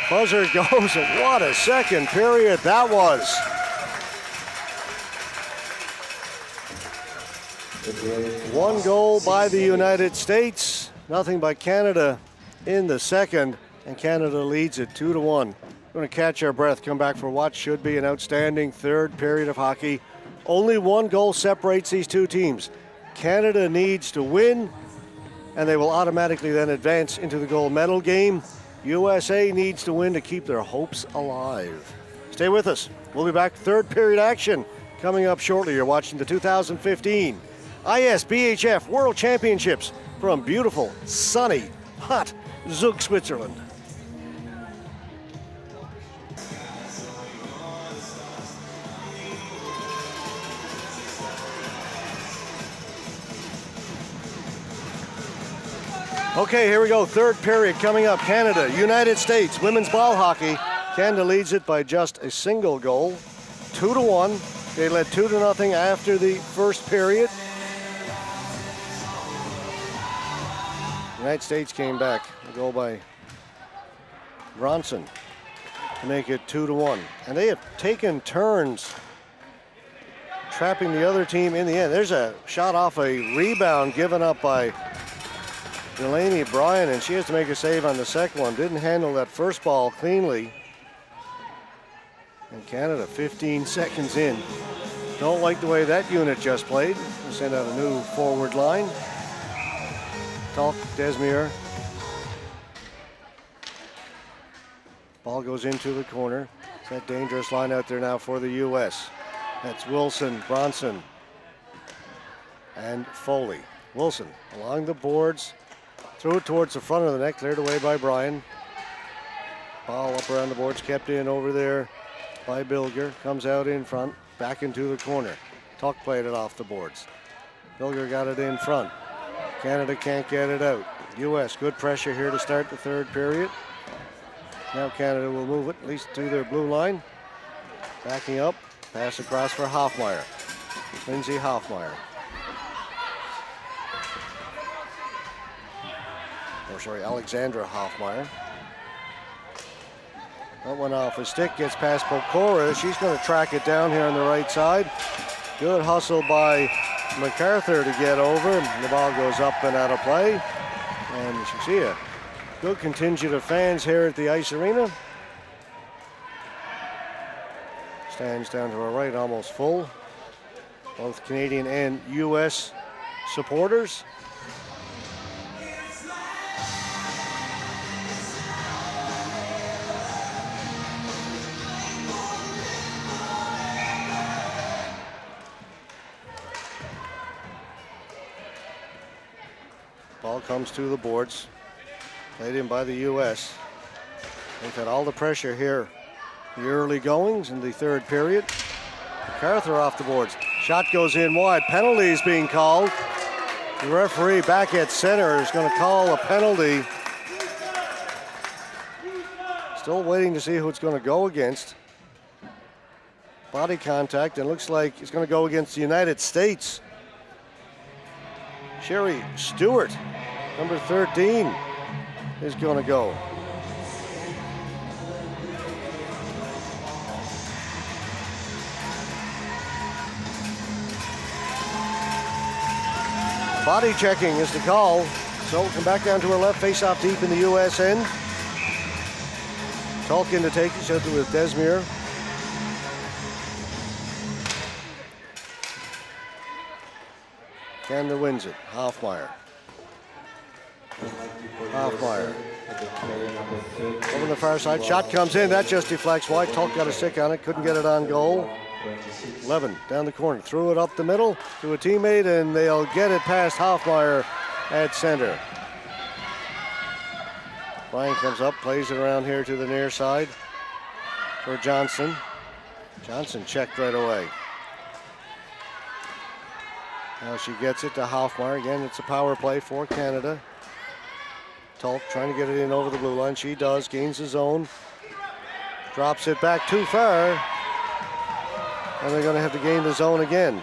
Buzzer goes, and what a second period that was. One goal by the United States, nothing by Canada in the second, and Canada leads it 2-1. We're going to catch our breath, come back for what should be an outstanding third period of hockey. Only one goal separates these two teams. Canada needs to win, and they will automatically then advance into the gold medal game. USA needs to win to keep their hopes alive. Stay with us. We'll be back. Third period action coming up shortly. You're watching the 2015 ISBHF World Championships from beautiful, sunny, hot Zug, Switzerland. Okay, here we go. Third period coming up. Canada, United States, women's ball hockey. Canada leads it by just a single goal. 2-1. They led 2-0 after the first period. United States came back. A goal by Bronson to make it 2-1. And they have taken turns trapping the other team in the end. There's a shot off a rebound given up by Delaney Bryan, and she has to make a save on the second one. Didn't handle that first ball cleanly. And Canada 15 seconds in. Don't like the way that unit just played. We'll send out a new forward line. Talk, Desmere. Ball goes into the corner. It's that dangerous line out there now for the U.S. That's Wilson, Bronson, and Foley. Wilson along the boards. Threw it towards the front of the net, cleared away by Bryan. Ball up around the boards, kept in over there by Bilger. Comes out in front, back into the corner. Tuck played it off the boards. Bilger got it in front. Canada can't get it out. U.S. good pressure here to start the third period. Now Canada will move it at least to their blue line. Backing up, pass across for Hoffmeyer. Lindsay Hoffmeyer. Alexandra Hoffmeyer. That went off a stick, gets past Pokora. She's going to track it down here on the right side. Good hustle by MacArthur to get over. The ball goes up and out of play. And you see a good contingent of fans here at the ice arena. Stands down to our right, almost full. Both Canadian and U.S. supporters. Ball comes to the boards. Played in by the U.S. They've had all the pressure here. The early goings in the third period. MacArthur off the boards. Shot goes in wide. Penalty is being called. The referee back at center is going to call a penalty. Still waiting to see who it's going to go against. Body contact, and looks like it's going to go against the United States. Sherry Stewart, number 13, is going to go. Body checking is the call. So we'll come back down to her left, face off deep in the U.S. end. Tolkien to take it, out with Desmere. Canada wins it. Hoffmeyer. Hoffmeyer. Over the far side. Shot comes in. That just deflects wide. Tolk got a stick on it. Couldn't get it on goal. Levin down the corner. Threw it up the middle to a teammate, and they'll get it past Hoffmeyer at center. Ryan comes up, plays it around here to the near side for Johnson. Johnson checked right away. Now she gets it to Hoffmeyer. Again, it's a power play for Canada. Tolk trying to get it in over the blue line. She does, gains the zone. Drops it back too far. And they're going to have to gain the zone again.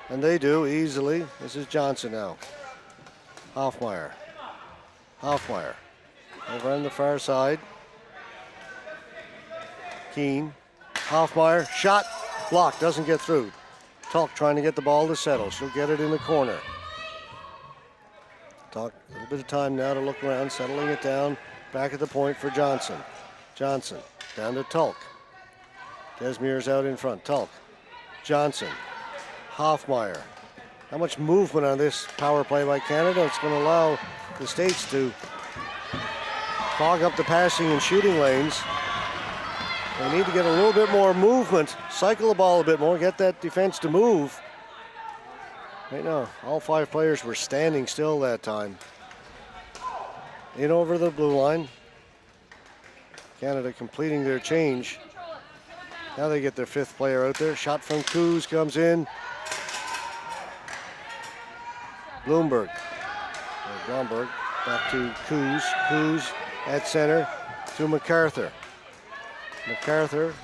And they do easily. This is Johnson now. Hoffmeyer. Hoffmeyer. Over on the far side. Keane. Hoffmeyer. Shot. Blocked. Doesn't get through. Tolk trying to get the ball to settle. She'll get it in the corner. Tolk, a little bit of time now to look around, settling it down. Back at the point for Johnson. Johnson down to Tolk. Desmere's out in front. Tolk. Johnson. Hoffmeyer. How much movement on this power play by Canada? It's going to allow the States to clog up the passing and shooting lanes. They need to get a little bit more movement, cycle the ball a bit more, get that defense to move. Right now, all 5 players were standing still that time. In over the blue line. Canada completing their change. Now they get their 5th player out there. Shot from Coos comes in. Blomberg. Back to Coos. Coos at center to MacArthur. MacArthur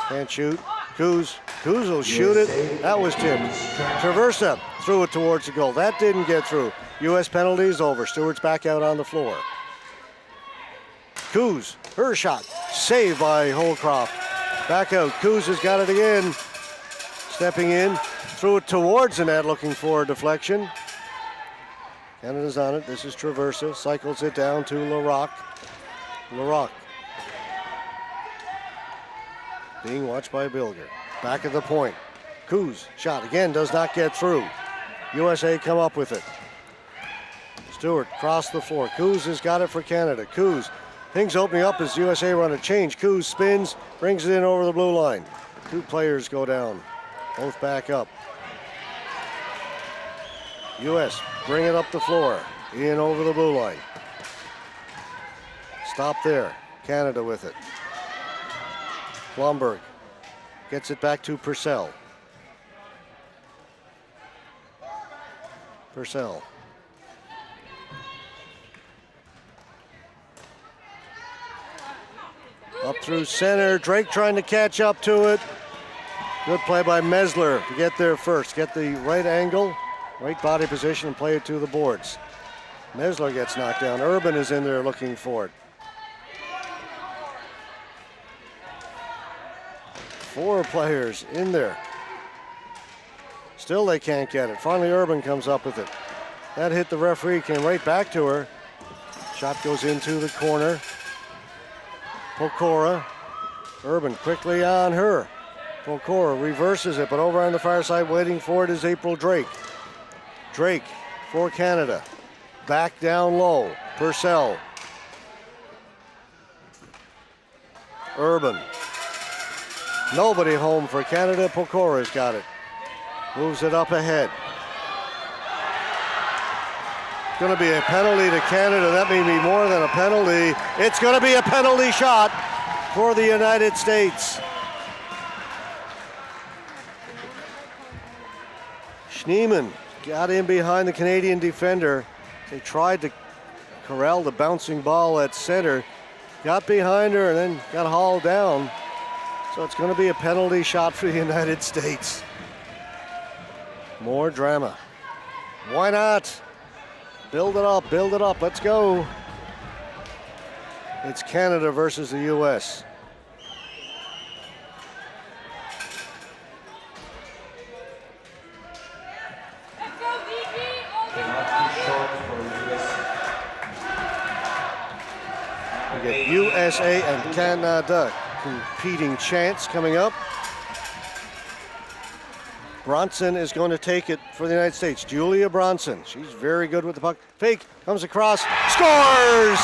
can't shoot. Coos will shoot it. That was tipped. Traversa threw it towards the goal. That didn't get through. U.S. penalty is over. Stewart's back out on the floor. Coos, her shot. Saved by Holcroft. Back out. Coos has got it again. Stepping in. Threw it towards the net looking for a deflection. Canada's on it. This is Traversa. Cycles it down to Larocque. Larocque. Being watched by Bilger. Back at the point. Coos, shot again, does not get through. USA come up with it. Stewart crossed the floor. Coos has got it for Canada. Coos, things opening up as USA run a change. Coos spins, brings it in over the blue line. 2 players go down, both back up. US bring it up the floor, in over the blue line. Stop there, Canada with it. Blomberg gets it back to Purcell. Purcell. Up through center. Drake trying to catch up to it. Good play by Mesler to get there first. Get the right angle, right body position, and play it to the boards. Mesler gets knocked down. Urban is in there looking for it. 4 players in there. Still they can't get it. Finally Urban comes up with it. That hit the referee, came right back to her. Shot goes into the corner. Pokora. Urban quickly on her. Pokora reverses it, but over on the far side waiting for it is April Drake. Drake for Canada. Back down low. Purcell. Urban. Nobody home for Canada. Pokora's got it. Moves it up ahead. Going to be a penalty to Canada. That may be more than a penalty. It's going to be a penalty shot for the United States. Schneemann got in behind the Canadian defender. They tried to corral the bouncing ball at center. Got behind her and then got hauled down. So it's going to be a penalty shot for the United States. More drama. Why not? Build it up, let's go. It's Canada versus the US. We get USA and Canada competing chants coming up. Bronson is going to take it for the United States. Julia Bronson, she's very good with the puck. Fake, comes across, scores!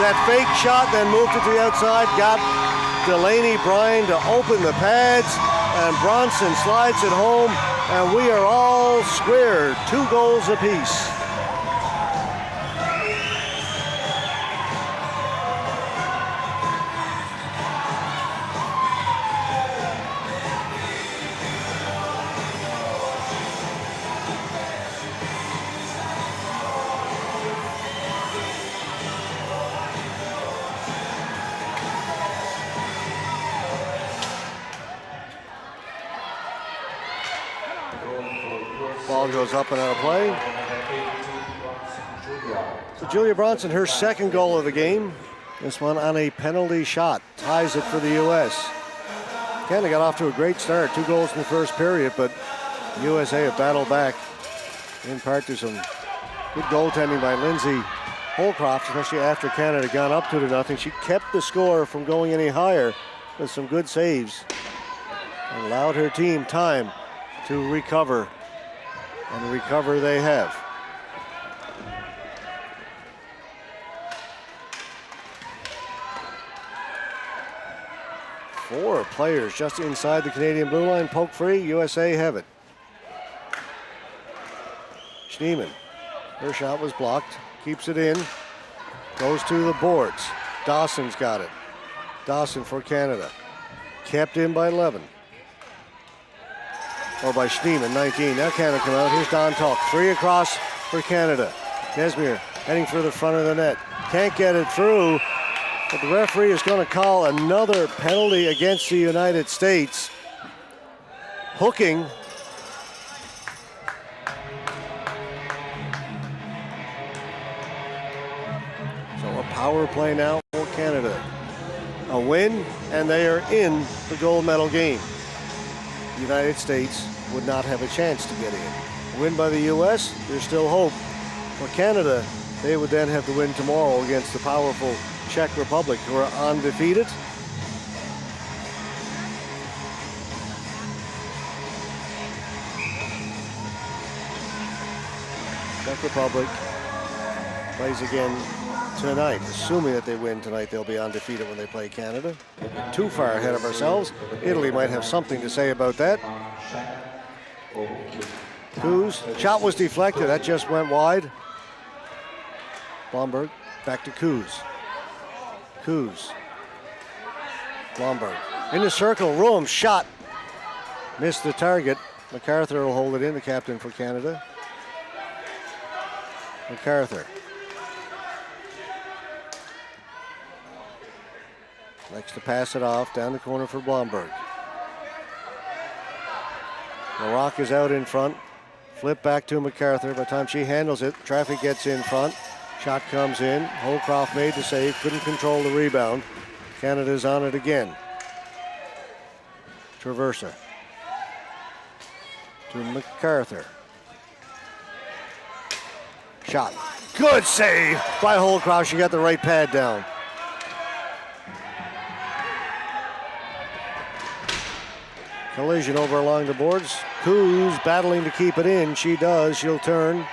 That fake shot, then moved it to the outside, got Delaney Bryan to open the pads, and Bronson slides it home, and we are all square, 2 goals apiece. Ball goes up and out of play. So Julia Bronson, her second goal of the game. This one on a penalty shot. Ties it for the U.S. Canada got off to a great start. 2 goals in the first period, but the USA have battled back in part to some good goaltending by Lindsay Holcroft, especially after Canada gone up 2-0. She kept the score from going any higher with some good saves and allowed her team time to recover. And recover they have. Four players just inside the Canadian blue line. Poke free. USA have it. Schneemann. Her shot was blocked. Keeps it in. Goes to the boards. Dawson's got it. Dawson for Canada. Kept in by 11. Or by Schneemann, 19. Now Canada come out. Here's Don Talk. 3 across for Canada. Nesmir heading for the front of the net. Can't get it through. But the referee is going to call another penalty against the United States. Hooking. So a power play now for Canada. A win, and they are in the gold medal game. The United States would not have a chance to get in. Win by the U.S., there's still hope. For Canada, they would then have to win tomorrow against the powerful Czech Republic, who are undefeated. Czech Republic plays again tonight. Assuming that they win tonight, they'll be undefeated when they play Canada. Too far ahead of ourselves. Italy might have something to say about that. Coos, shot was deflected. That just went wide. Blomberg, back to Coos. Coos. Blomberg. In the circle, Room shot. Missed the target. MacArthur will hold it in, the captain for Canada. MacArthur. Likes to pass it off down the corner for Blomberg. Larocque is out in front. Flip back to MacArthur. By the time she handles it, traffic gets in front. Shot comes in. Holcroft made the save. Couldn't control the rebound. Canada's on it again. Traversa. To MacArthur. Shot. Good save by Holcroft. She got the right pad down. Collision over along the boards. Coos battling to keep it in. She does. She'll turn.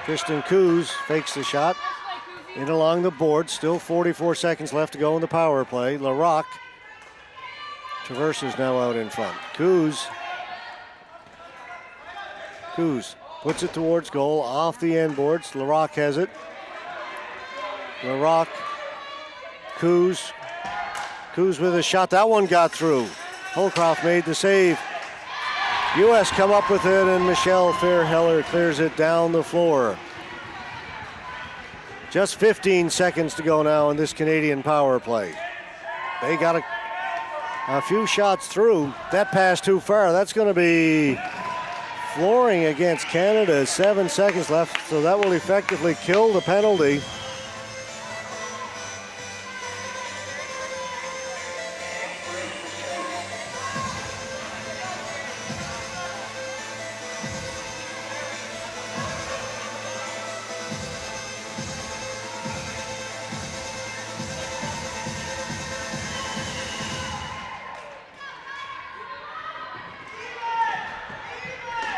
Kristen Coos fakes the shot. In along the board. Still 44 seconds left to go in the power play. Larocque. Traverse is now out in front. Coos Coos puts it towards goal, off the end boards. Larocque has it. Larocque, Coos with a shot. That one got through. Holcroft made the save. U.S. come up with it, and Michelle Fairheller clears it down the floor. Just 15 seconds to go now in this Canadian power play. They got a few shots through. That pass too far. That's going to be flooring against Canada. 7 seconds left, so that will effectively kill the penalty.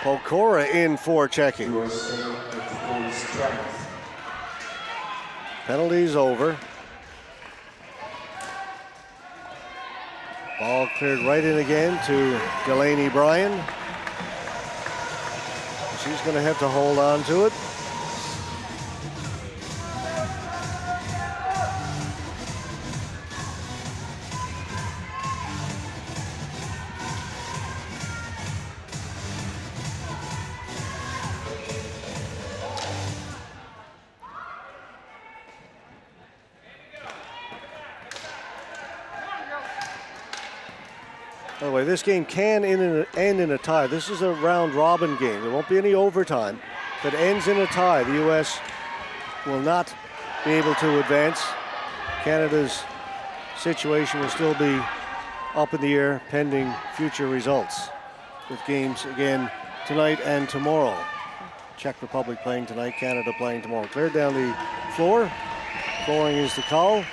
Pokora in for checking. Penalty's over. Ball cleared right in again to Delaney Bryan. She's going to have to hold on to it. By the way, this game can end in a tie. This is a round-robin game. There won't be any overtime. If it ends in a tie, the U.S. will not be able to advance. Canada's situation will still be up in the air pending future results, with games again tonight and tomorrow. Czech Republic playing tonight, Canada playing tomorrow. Cleared down the floor. Flooring is the call.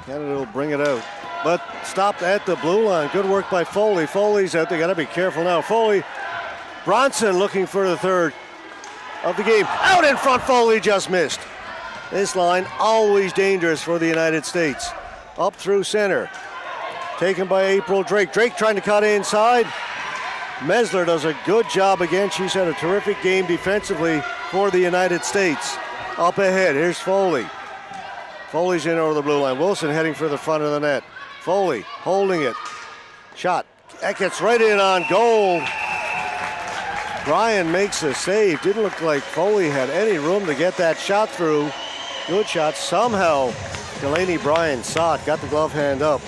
Canada will bring it out, but stopped at the blue line. Good work by Foley. Foley's out. They got to be careful now. Foley, Bronson looking for the third of the game. Out in front, Foley just missed. This line always dangerous for the United States. Up through center. Taken by April Drake. Drake trying to cut inside. Mesler does a good job again. She's had a terrific game defensively for the United States. Up ahead, here's Foley. Foley's in over the blue line. Wilson heading for the front of the net. Foley holding it. Shot. That gets right in on goal. Bryan makes a save. Didn't look like Foley had any room to get that shot through. Good shot. Somehow Delaney Bryan saw it. Got the glove hand up.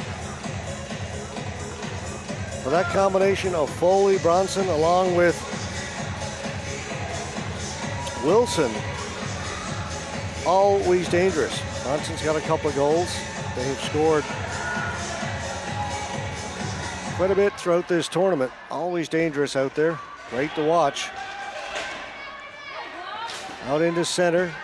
For that combination of Foley, Bronson, along with Wilson, always dangerous. Bronson's got a couple of goals. They have scored quite a bit throughout this tournament. Always dangerous out there. Great to watch. Out into center.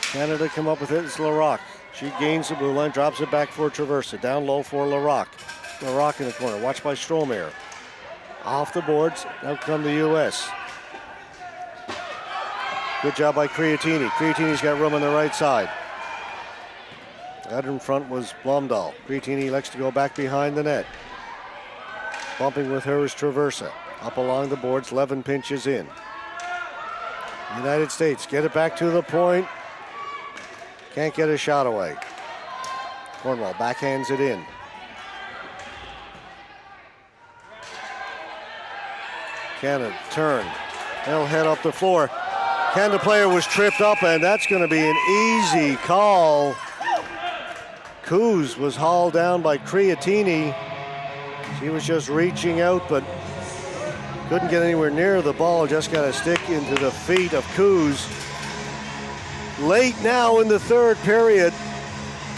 Canada come up with it. It's Larocque. She gains the blue line, drops it back for Traversa. Down low for Larocque. Larocque in the corner. Watched by Strohmeyer. Off the boards. Now come the U.S. Good job by Creatini. Creatini's got room on the right side. Out in front was Blomdahl. Creatini likes to go back behind the net. Bumping with her is Traversa. Up along the boards, Levin pinches in. United States get it back to the point. Can't get a shot away. Cornwall backhands it in. Canada turn. They'll head up the floor. Canada player was tripped up, and that's going to be an easy call. Coos was hauled down by Creatini. She was just reaching out, but couldn't get anywhere near the ball. Just got a stick into the feet of Coos. Late now in the third period.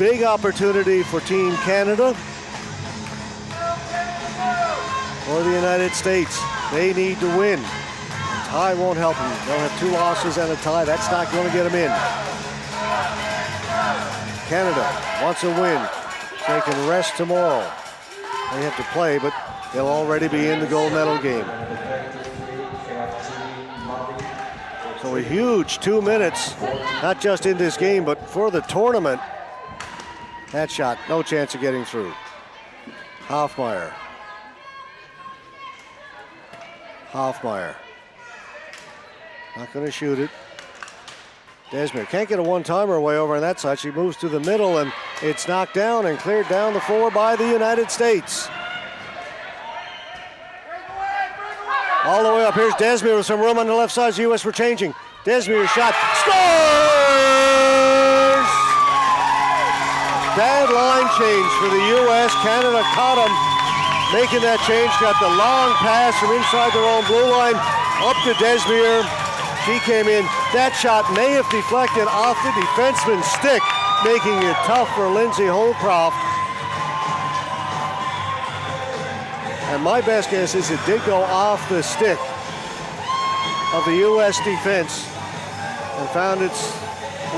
Big opportunity for Team Canada. For the United States, they need to win. Tie won't help them. They'll have 2 losses and a tie. That's not going to get them in. Canada wants a win so they can rest tomorrow. They have to play, but they'll already be in the gold medal game. So a huge 2 minutes, not just in this game, but for the tournament. That shot, no chance of getting through. Hoffmeyer. Not going to shoot it. Desmere can't get a one-timer away over on that side. She moves to the middle, and it's knocked down and cleared down the floor by the United States. All the way up. Here's Desmere with some room on the left side. The U.S. were changing. Desmere shot. Scores! Bad line change for the U.S. Canada caught them making that change. Got the long pass from inside their own blue line up to Desmere. She came in. That shot may have deflected off the defenseman's stick, making it tough for Lindsay Holcroft. And my best guess is it did go off the stick of the U.S. defense and found its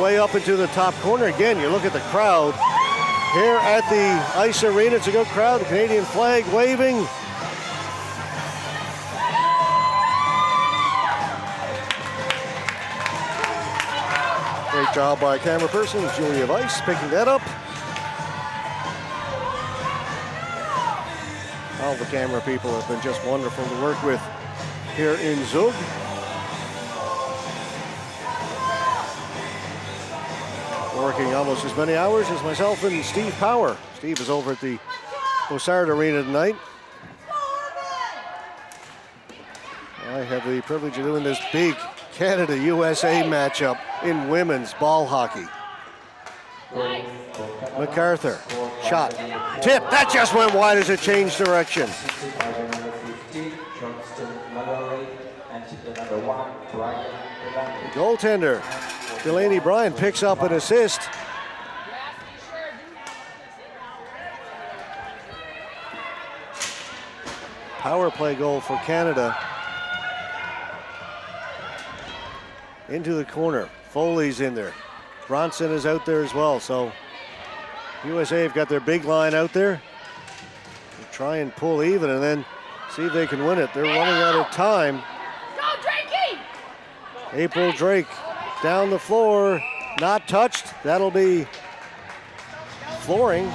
way up into the top corner. Again, you look at the crowd here at the Ice Arena. It's a good crowd. The Canadian flag waving. Great job by camera person Julia Weiss picking that up. All the camera people have been just wonderful to work with here in Zug. Working almost as many hours as myself and Steve Power. Steve is over at the Bossard Arena tonight. I have the privilege of doing this big Canada-USA matchup in women's ball hockey. MacArthur, shot, tip, that just went wide as it changed direction. The goaltender, Delaney Bryan, picks up an assist. Power play goal for Canada. Into the corner, Foley's in there. Bronson is out there as well, so USA have got their big line out there. They'll try and pull even and then see if they can win it. They're running out of time. Go, Drakey! April Drake down the floor, not touched. That'll be flooring.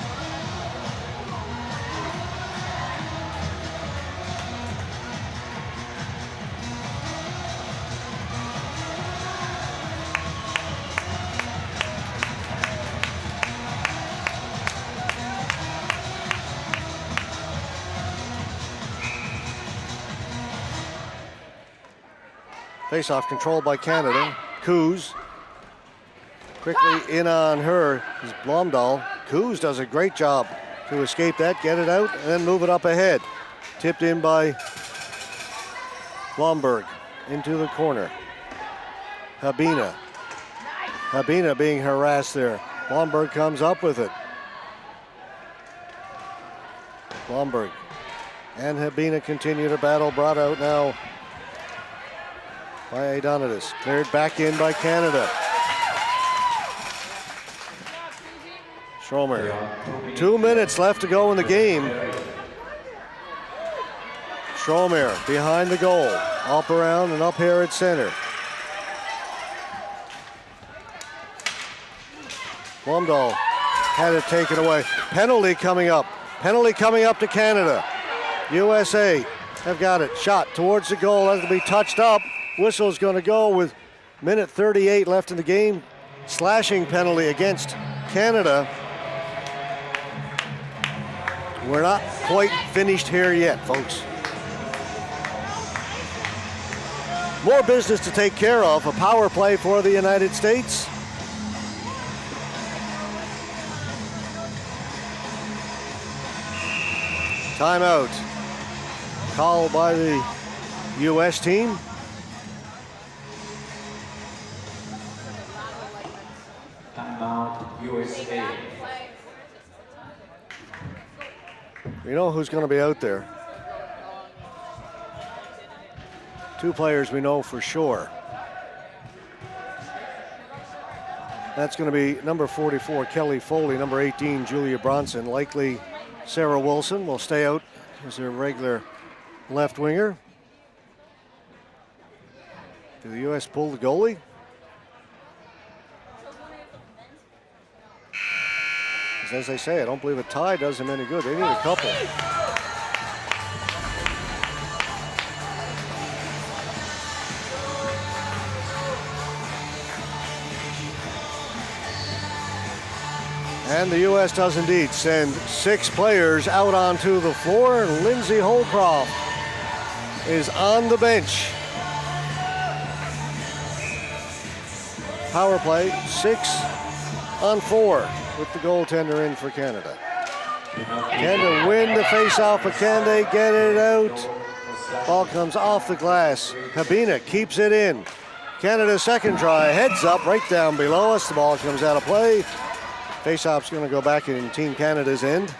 Face-off controlled by Canada. Coos quickly in on her is Blomdahl. Coos does a great job to escape that, get it out, and then move it up ahead. Tipped in by Blomberg into the corner. Habina being harassed there. Blomberg comes up with it. Blomberg and Habina continue to battle, brought out now by Adonatis. Cleared back in by Canada. Stromer. 2 minutes left to go in the game. Stromer behind the goal. Up around and up here at center. Blomdahl had it taken away. Penalty coming up. Penalty coming up to Canada. USA have got it. Shot towards the goal. That'll be touched up. Whistle's going to go with minute 38 left in the game. Slashing penalty against Canada. We're not quite finished here yet, folks. More business to take care of. A power play for the United States. Timeout called by the U.S. team. USA. You know who's going to be out there? Two players we know for sure. That's going to be number 44, Kelly Foley, number 18, Julia Bronson. Likely Sarah Wilson will stay out as their regular left winger. Do the U.S. pull the goalie? As I say, I don't believe a tie does them any good. They need a couple. And the U.S. does indeed send 6 players out onto the floor. Lindsay Holcroft is on the bench. Power play, 6-on-4 with the goaltender in for Canada. Can they win the face-off, but can they get it out? Ball comes off the glass. Habina keeps it in. Canada's second try, heads up, right down below us. The ball comes out of play. Face-off's going to go back in Team Canada's end.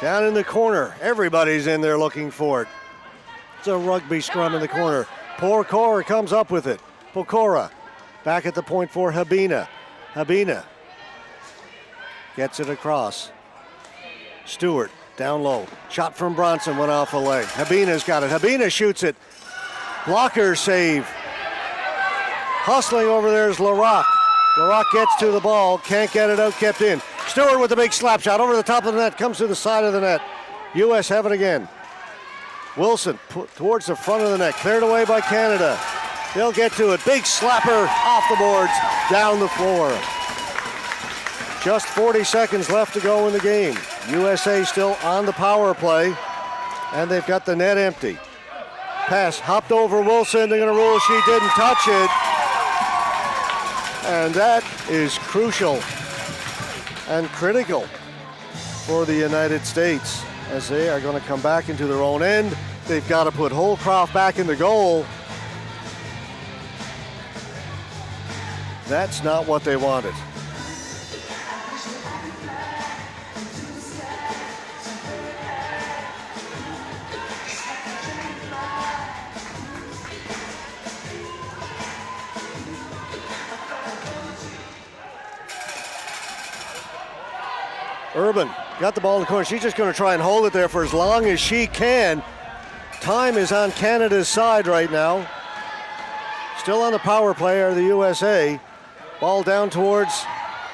Down in the corner, everybody's in there looking for it. It's a rugby scrum in the corner. Pokora comes up with it. Pokora back at the point for Habina. Habina gets it across. Stewart down low. Shot from Bronson went off a leg. Habina's got it. Habina shoots it. Blocker save. Hustling over there is Larocque. Larocque gets to the ball. Can't get it out. Kept in. Stewart with a big slap shot over the top of the net. Comes to the side of the net. U.S. have it again. Wilson towards the front of the net, cleared away by Canada. They'll get to it. Big slapper off the boards, down the floor. Just 40 seconds left to go in the game. USA still on the power play, and they've got the net empty. Pass hopped over Wilson. They're going to rule she didn't touch it. And that is crucial and critical for the United States, as they are going to come back into their own end. They've got to put Holcroft back in the goal. That's not what they wanted. Urban got the ball in the corner. She's just going to try and hold it there for as long as she can. Time is on Canada's side right now. Still on the power play are the USA. Ball down towards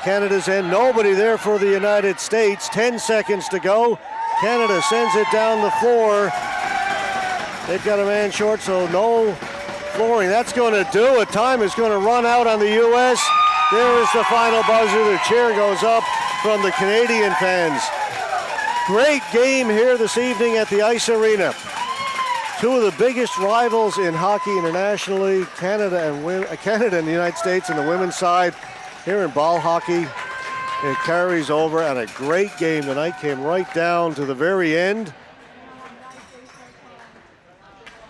Canada's end. Nobody there for the United States. 10 seconds to go. Canada sends it down the floor. They've got a man short, so no flooring. That's going to do it. Time is going to run out on the US. There is the final buzzer. The cheer goes up from the Canadian fans. Great game here this evening at the Ice Arena. Two of the biggest rivals in hockey internationally, Canada and the United States on the women's side. Here in ball hockey, it carries over, and a great game tonight. Came right down to the very end.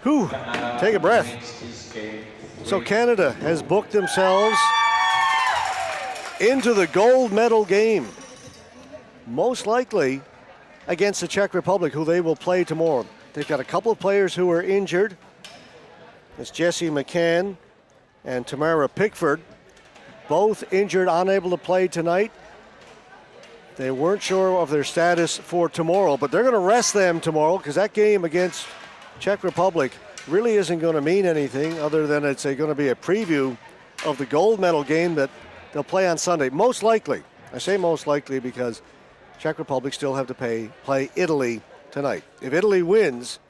Whew, take a breath. So Canada has booked themselves into the gold medal game, most likely against the Czech Republic, who they will play tomorrow. They've got a couple of players who are injured. It's Jessie McCann and Tamara Pickford, both injured, unable to play tonight. They weren't sure of their status for tomorrow, but they're going to rest them tomorrow because that game against Czech Republic really isn't going to mean anything other than it's going to be a preview of the gold medal game that they'll play on Sunday. Most likely, I say most likely because Czech Republic still have to play Italy tonight. If Italy wins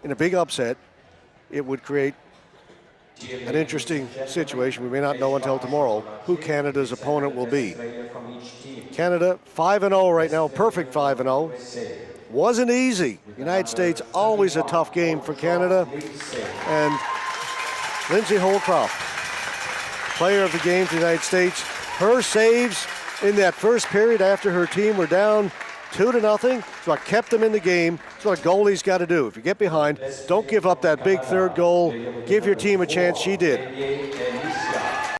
in a big upset, it would create an interesting situation. We may not know until tomorrow who Canada's opponent will be. Canada 5-0 right now, perfect 5-0. Wasn't easy. United States, always a tough game for Canada. And Lindsay Holcroft, player of the game for the United States, her saves in that first period after her team were down 2-0. It's what kept them in the game. It's what a goalie's got to do. If you get behind, don't give up that big third goal. Give your team a chance. She did.